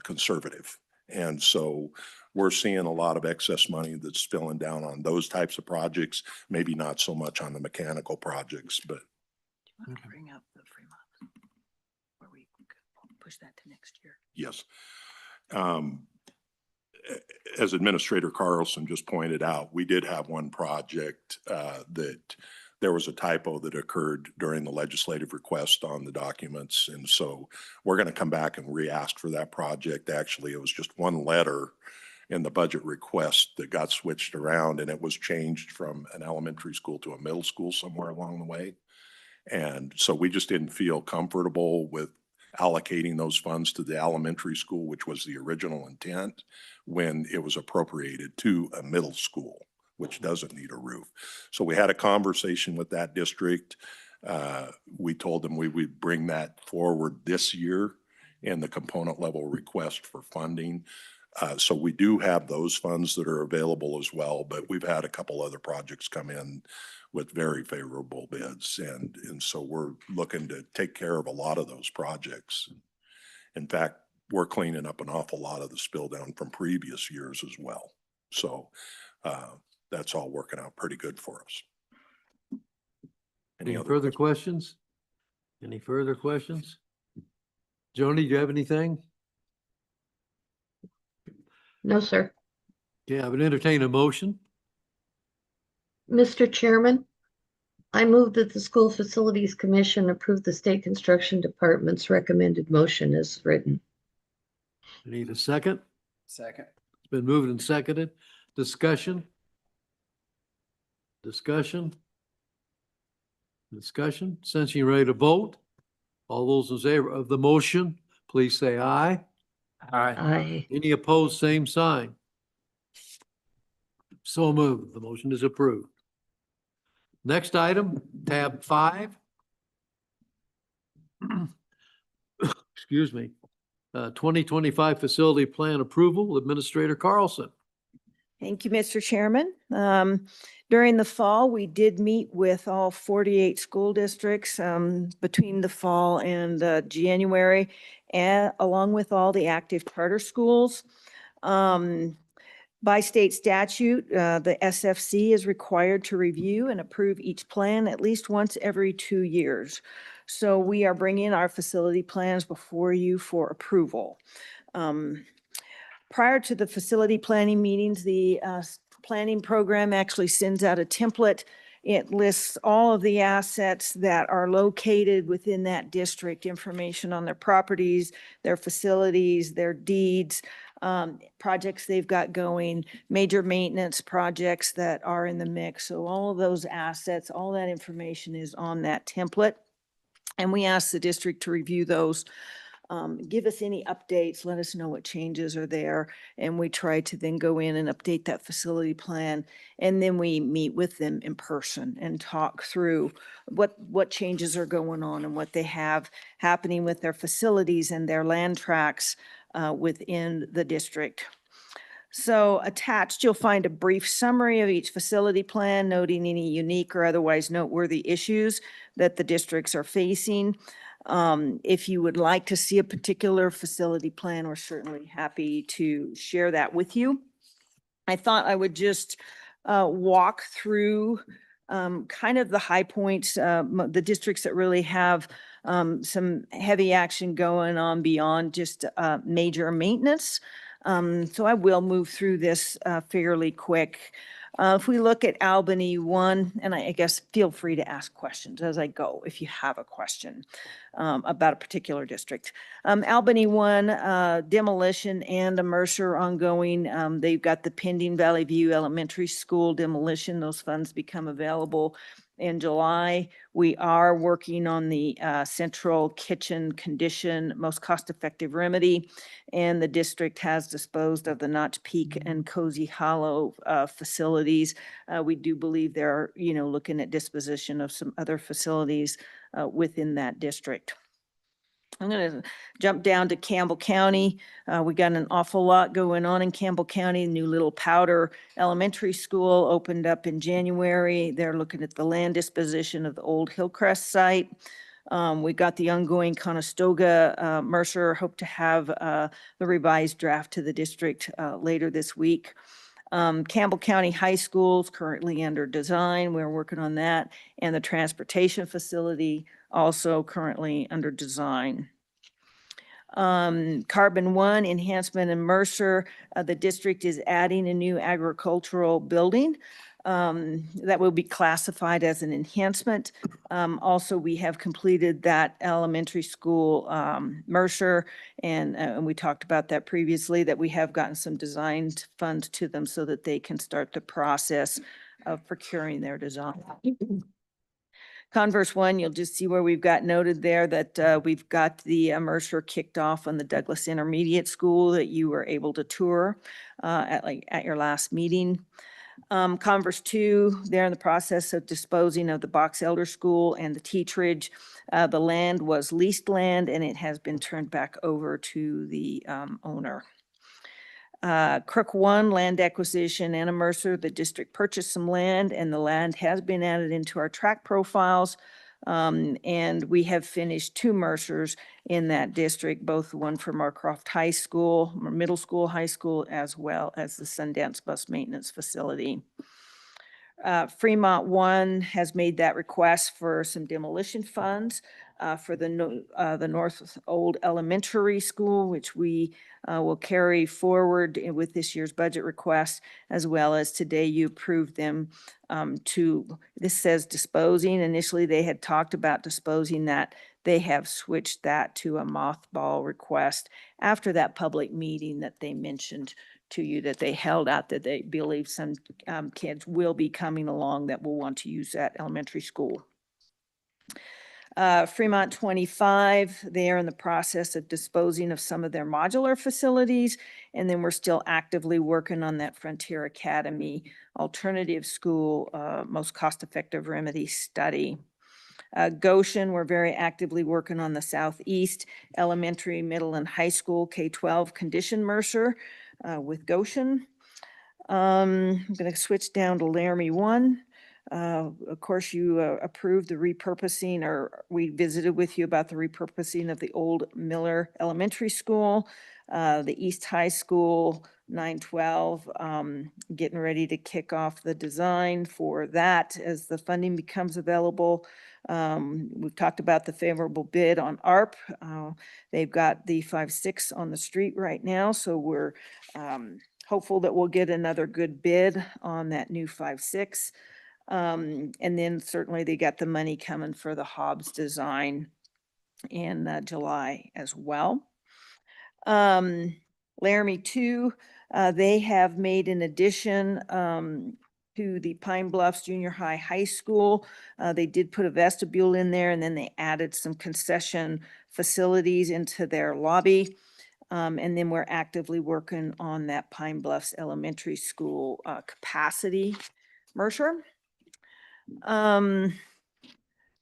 conservative. And so we're seeing a lot of excess money that's spilling down on those types of projects, maybe not so much on the mechanical projects, but. Do you want to bring up the Fremont, where we push that to next year? Yes. As Administrator Carlson just pointed out, we did have one project that there was a typo that occurred during the legislative request on the documents. And so we're going to come back and re-ask for that project. Actually, it was just one letter in the budget request that got switched around, and it was changed from an elementary school to a middle school somewhere along the way. And so we just didn't feel comfortable with allocating those funds to the elementary school, which was the original intent, when it was appropriated to a middle school, which doesn't need a roof. So we had a conversation with that district. We told them we would bring that forward this year in the component level request for funding. So we do have those funds that are available as well, but we've had a couple other projects come in with very favorable bids. And so we're looking to take care of a lot of those projects. In fact, we're cleaning up an awful lot of the spill down from previous years as well. So that's all working out pretty good for us. Any further questions? Any further questions? Joni, do you have anything? No, sir. Yeah, I would entertain a motion. Mr. Chairman, I move that the School Facilities Commission approve the State Construction Department's recommended motion as written. Need a second? Second. It's been moved and seconded. Discussion? Discussion? Discussion? Since you're ready to vote, all those in favor of the motion, please say aye. Aye. Aye. Any opposed, same sign. So moved. The motion is approved. Next item, tab 5. Excuse me. 2025 facility plan approval, Administrator Carlson. Thank you, Mr. Chairman. During the fall, we did meet with all 48 school districts between the fall and January, and along with all the active charter schools. By state statute, the SFC is required to review and approve each plan at least once every 2 years. So we are bringing our facility plans before you for approval. Prior to the facility planning meetings, the planning program actually sends out a template. It lists all of the assets that are located within that district, information on their properties, their facilities, their deeds, projects they've got going, major maintenance projects that are in the mix. So all of those assets, all that information is on that template. And we ask the district to review those, give us any updates, let us know what changes are there. And we try to then go in and update that facility plan. And then we meet with them in person and talk through what changes are going on and what they have happening with their facilities and their land tracts within the district. So attached, you'll find a brief summary of each facility plan, noting any unique or otherwise noteworthy issues that the districts are facing. If you would like to see a particular facility plan, we're certainly happy to share that with you. I thought I would just walk through kind of the high points, the districts that really have some heavy action going on beyond just major maintenance. So I will move through this fairly quick. If we look at Albany 1, and I guess feel free to ask questions as I go if you have a question about a particular district. Albany 1, demolition and a Mercer ongoing. They've got the pending Valley View Elementary School demolition. Those funds become available in July. We are working on the central kitchen condition, most cost-effective remedy, and the district has disposed of the Notch Peak and Cozy Hollow facilities. We do believe they're, looking at disposition of some other facilities within that district. I'm going to jump down to Campbell County. We got an awful lot going on in Campbell County. New Little Powder Elementary School opened up in January. They're looking at the land disposition of the old Hillcrest site. We got the ongoing Conestoga Mercer. Hope to have the revised draft to the district later this week. Campbell County High School is currently under design. We're working on that. And the transportation facility also currently under design. Carbon 1 enhancement in Mercer. The district is adding a new agricultural building that will be classified as an enhancement. Also, we have completed that elementary school Mercer, and we talked about that previously, that we have gotten some design funds to them so that they can start the process of procuring their design. Converse 1, you'll just see where we've got noted there that we've got the Mercer kicked off on the Douglas Intermediate School that you were able to tour at your last meeting. Converse 2, they're in the process of disposing of the Box Elder School and the Teetridge. The land was leased land and it has been turned back over to the owner. Crook 1, land acquisition, Anna Mercer, the district purchased some land and the land has been added into our track profiles. And we have finished 2 Mercers in that district, both one for Marcroft High School, Middle School, High School, as well as the Sundance Bus Maintenance Facility. Fremont One has made that request for some demolition funds for the North Old Elementary School, which we will carry forward with this year's budget request, as well as today you approved them this says disposing. Initially, they had talked about disposing that. They have switched that to a mothball request after that public meeting that they mentioned to you that they held out, that they believe some kids will be coming along that will want to use that elementary school. Fremont 25, they are in the process of disposing of some of their modular facilities. And then we're still actively working on that Frontier Academy alternative school, most cost-effective remedy study. Goshen, we're very actively working on the Southeast Elementary, Middle, and High School K-12 condition Mercer with Goshen. I'm going to switch down to Laramie 1. Of course, you approved the repurposing, or we visited with you about the repurposing of the old Miller Elementary School, the East High School 912, getting ready to kick off the design for that as the funding becomes available. We've talked about the favorable bid on ARP. They've got the 5.6 on the street right now, so we're hopeful that we'll get another good bid on that new 5.6. And then certainly they got the money coming for the Hobbs design in July as well. Laramie 2, they have made an addition to the Pine Bluffs Junior High School. They did put a vestibule in there, and then they added some concession facilities into their lobby. And then we're actively working on that Pine Bluffs Elementary School capacity Mercer.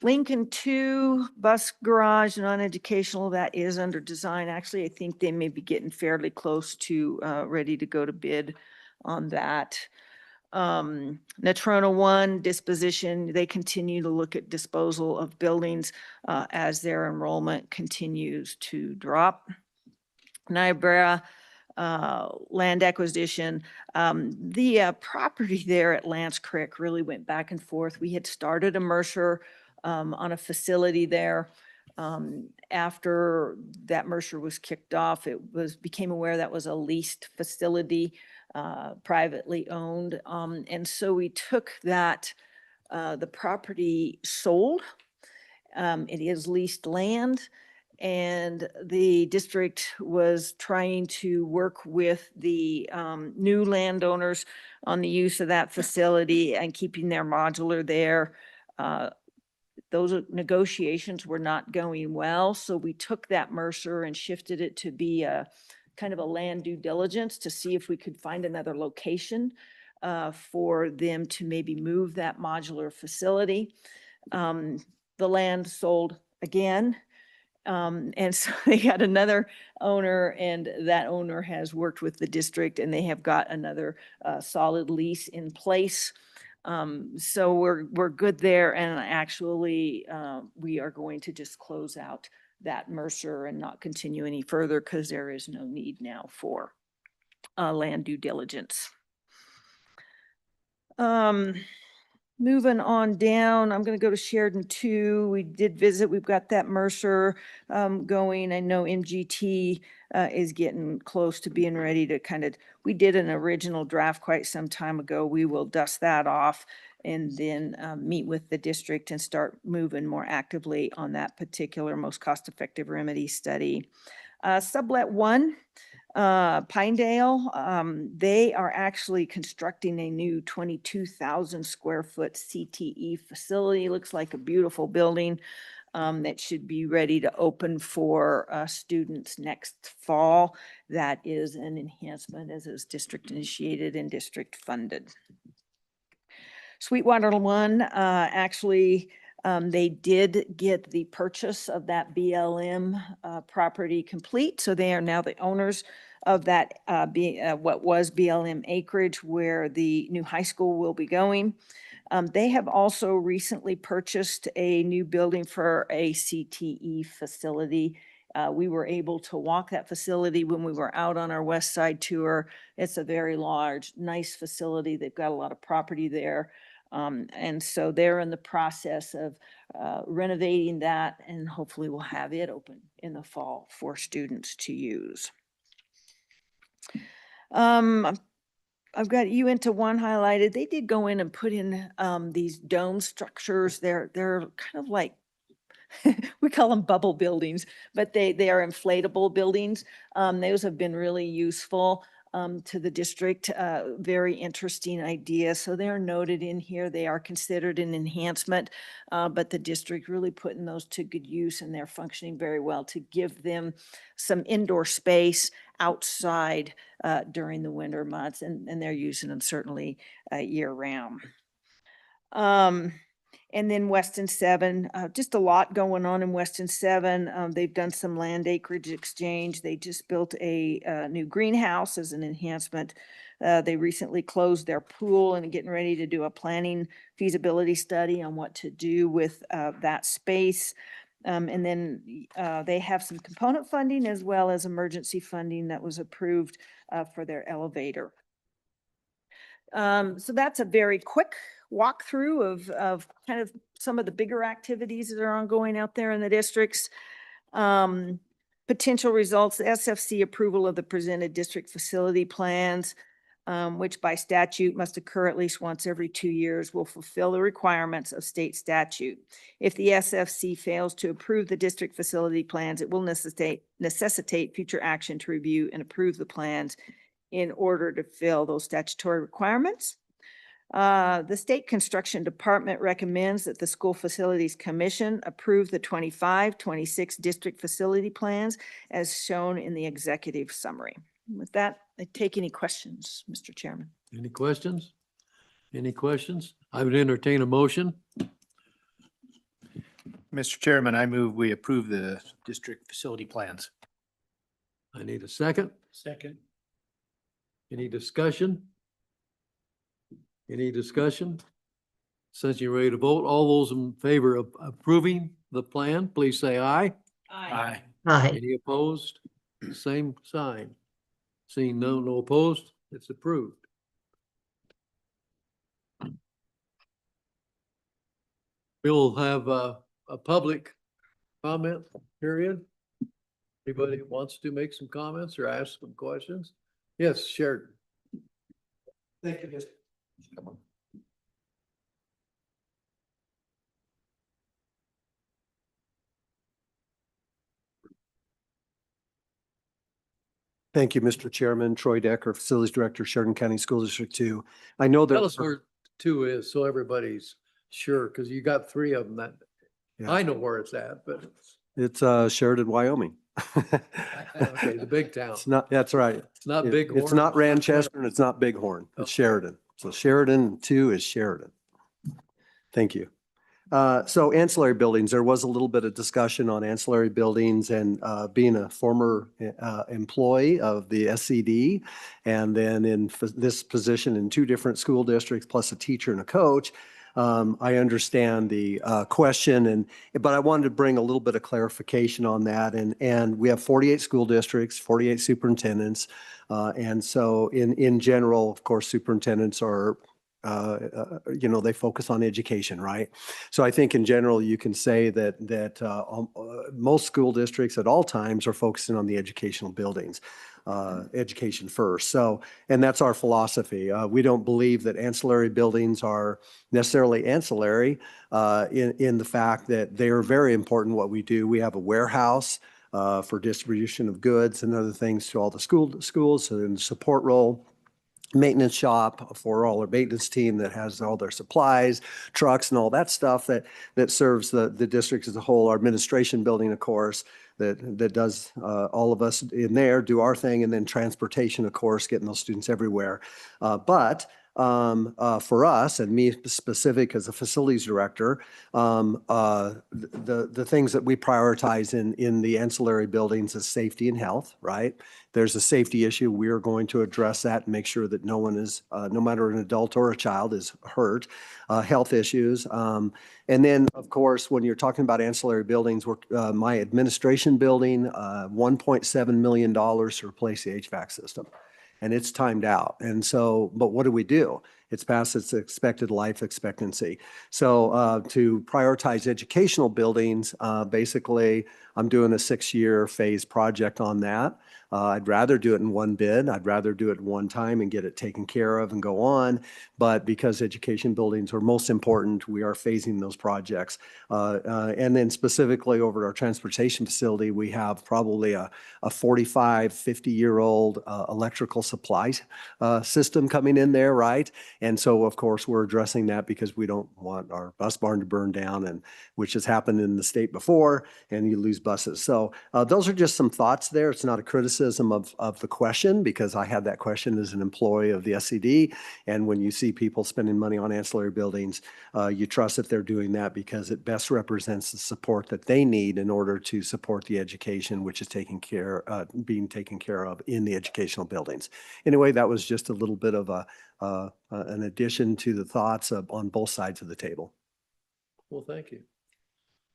Lincoln 2 bus garage, non-educational, that is under design. Actually, I think they may be getting fairly close to ready to go to bid on that. Natrona 1 disposition, they continue to look at disposal of buildings as their enrollment continues to drop. Niobrara land acquisition. The property there at Lance Creek really went back and forth. We had started a Mercer on a facility there. After that Mercer was kicked off, became aware that was a leased facility, privately owned. And so we took that, the property sold. It is leased land. And the district was trying to work with the new landowners on the use of that facility and keeping their modular there. Those negotiations were not going well. So we took that Mercer and shifted it to be a kind of a land due diligence to see if we could find another location for them to maybe move that modular facility. The land sold again. And so they got another owner, and that owner has worked with the district, and they have got another solid lease in place. So we're good there, and actually we are going to just close out that Mercer and not continue any further because there is no need now for land due diligence. Moving on down, I'm going to go to Sheridan 2. We did visit. We've got that Mercer going. I know MGT is getting close to being ready to we did an original draft quite some time ago. We will dust that off and then meet with the district and start moving more actively on that particular most cost-effective remedy study. Sublet 1. Pinedale, they are actually constructing a new 22,000 square foot CTE facility. Looks like a beautiful building that should be ready to open for students next fall. That is an enhancement as is district initiated and district funded. Sweetwater 1, actually, they did get the purchase of that BLM property complete. So they are now the owners of that, what was BLM acreage where the new high school will be going. They have also recently purchased a new building for a CTE facility. We were able to walk that facility when we were out on our west side tour. It's a very large, nice facility. They've got a lot of property there. And so they're in the process of renovating that, and hopefully we'll have it open in the fall for students to use. I've got Uinta One highlighted. They did go in and put in these dome structures. They're kind of like we call them bubble buildings, but they are inflatable buildings. Those have been really useful to the district. Very interesting idea. So they're noted in here. They are considered an enhancement, but the district really putting those to good use, and they're functioning very well to give them some indoor space outside during the winter months, and they're using them certainly year round. And then Weston 7, just a lot going on in Weston 7. They've done some land acreage exchange. They just built a new greenhouse as an enhancement. They recently closed their pool and getting ready to do a planning feasibility study on what to do with that space. And then they have some component funding as well as emergency funding that was approved for their elevator. So that's a very quick walkthrough of kind of some of the bigger activities that are ongoing out there in the districts. Potential results, the SFC approval of the presented district facility plans, which by statute must occur at least once every 2 years, will fulfill the requirements of state statute. If the SFC fails to approve the district facility plans, it will necessitate future action to review and approve the plans in order to fill those statutory requirements. The State Construction Department recommends that the School Facilities Commission approve the 25-26 district facility plans as shown in the executive summary. With that, I take any questions, Mr. Chairman. Any questions? Any questions? I would entertain a motion. Mr. Chairman, I move we approve the district facility plans. I need a second. Second. Any discussion? Any discussion? Since you're ready to vote, all those in favor of approving the plan, please say aye. Aye. Aye. Any opposed? Same sign. Seeing no opposed, it's approved. We'll have a public comment period. Anybody who wants to make some comments or ask some questions? Yes, Sheridan. Thank you, Mr. Thank you, Mr. Chairman. Troy Decker, Facilities Director, Sheridan County School District 2. I know that. Tell us where 2 is so everybody's sure, because you got 3 of them that, Yeah. I know where it's at, but It's Sheridan, Wyoming. okay, the big town. It's not, that's right. It's not It- Bighorn. It's not Ranchester and it's not Bighorn. It's Sheridan. So Sheridan 2 is Sheridan. Thank you. So ancillary buildings, there was a little bit of discussion on ancillary buildings and being a former employee of the SCD and then in this position in 2 different school districts plus a teacher and a coach. I understand the question but I wanted to bring a little bit of clarification on that. And we have 48 school districts, 48 superintendents. And so in general, of course, superintendents are, they focus on education, right? So I think in general, you can say that most school districts at all times are focusing on the educational buildings. Education first. So, and that's our philosophy. We don't believe that ancillary buildings are necessarily ancillary in the fact that they are very important what we do. We have a warehouse for distribution of goods and other things to all the schools, so in the support role. Maintenance shop for all our maintenance team that has all their supplies, trucks and all that stuff that serves the district as a whole. Our administration building, of course, that does all of us in there do our thing, and then transportation, of course, getting those students everywhere. But for us and me specific as a facilities director, the things that we prioritize in the ancillary buildings is safety and health, right? There's a safety issue. We are going to address that and make sure that no one is, no matter an adult or a child, is hurt. Health issues. And then, of course, when you're talking about ancillary buildings, my administration building, $1.7 million to replace the HVAC system. And it's timed out. And so, but what do? It's past its expected life expectancy. So to prioritize educational buildings, basically, I'm doing a 6-year phase project on that. I'd rather do it in one bid. I'd rather do it one time and get it taken care of and go on. But because education buildings are most important, we are phasing those projects. And then specifically over at our transportation facility, we have probably a 45, 50-year-old electrical supplies system coming in there, right? And so, of course, we're addressing that because we don't want our bus barn to burn down, and which has happened in the state before, and you lose buses. So those are just some thoughts there. It's not a criticism of the question, because I had that question as an employee of the SCD. And when you see people spending money on ancillary buildings, you trust that they're doing that because it best represents the support that they need in order to support the education, which is being taken care of in the educational buildings. Anyway, that was just a little bit of an addition to the thoughts on both sides of the table. Well, thank you.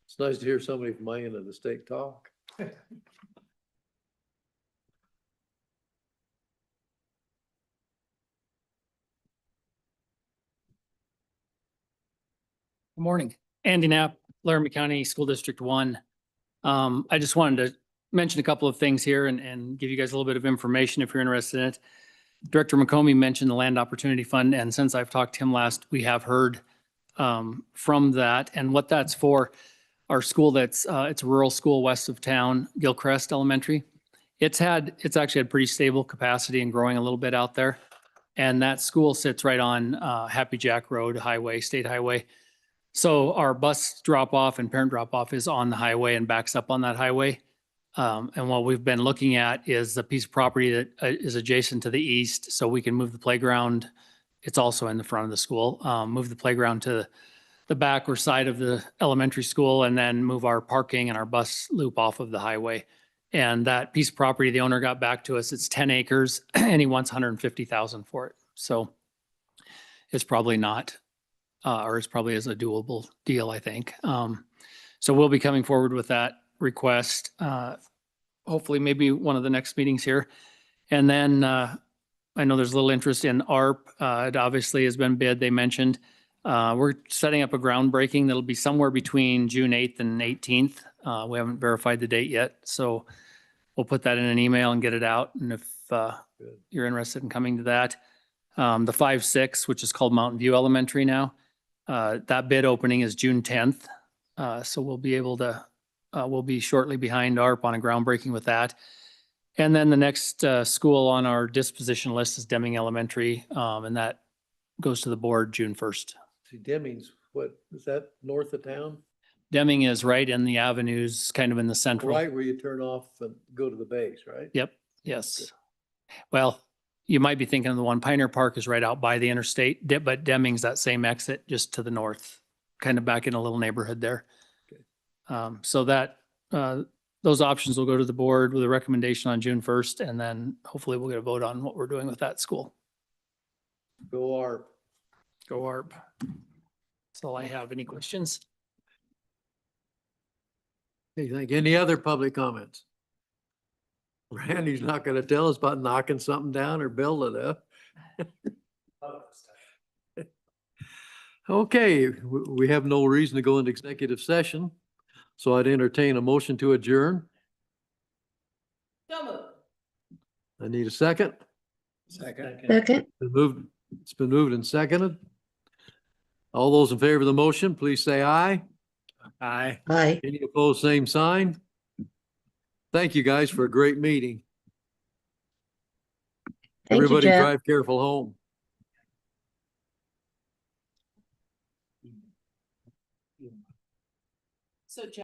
It's nice to hear somebody from my end of the state talk. Good morning. Andy Knapp, Laramie County School District 1. I just wanted to mention a couple of things here and give you guys a little bit of information if you're interested in it. Director McComey mentioned the Land Opportunity Fund, and since I've talked to him last, we have heard from that. And what that's for, our school it's a rural school west of town, Gilcrest Elementary. It's actually had pretty stable capacity and growing a little bit out there. And that school sits right on Happy Jack Road Highway, State Highway. So our bus drop off and parent drop off is on the highway and backs up on that highway. And what we've been looking at is a piece of property that is adjacent to the east, so we can move the playground. It's also in the front of the school. Move the playground to the back or side of the elementary school, and then move our parking and our bus loop off of the highway. And that piece of property, the owner got back to us. It's 10 acres, and he wants $150,000 for it. So it's probably not. Or it's probably is a doable deal, I think. So we'll be coming forward with that request, hopefully maybe one of the next meetings here. And then I know there's a little interest in ARP. It obviously has been bid, they mentioned. We're setting up a groundbreaking that'll be somewhere between June 8th and 18th. We haven't verified the date yet, so we'll put that in an email and get it out. And if you're interested in coming to that, the 5-6, which is called Mountain View Elementary now, that bid opening is June 10th. So we'll be able to, we'll be shortly behind ARP on a groundbreaking with that. And then the next school on our disposition list is Deming Elementary, and that goes to the board June 1st. See, Deming's, what, is that north of town? Deming is right in the avenues, kind of in the central. Right where you turn off and go to the base, right? Yep, yes. Well, you might be thinking of the one, Pioneer Park is right out by the interstate, but Deming's that same exit just to the north, kind of back in a little neighborhood there. So that, those options will go to the board with a recommendation on June 1st, and then hopefully we'll get a vote on what we're doing with that school. Go ARP. Go ARP. That's all I have. Any questions? Hey, thank you. Any other public comments? Randy's not gonna tell us about knocking something down or building it up. Okay, we have no reason to go into executive session, so I'd entertain a motion to adjourn. I need a second. Second. It's been moved and seconded. All those in favor of the motion, please say aye. Aye. Aye. Any opposed, same sign. Thank you guys for a great meeting. Thank you, Everybody Jeff. drive careful home. So Jeff.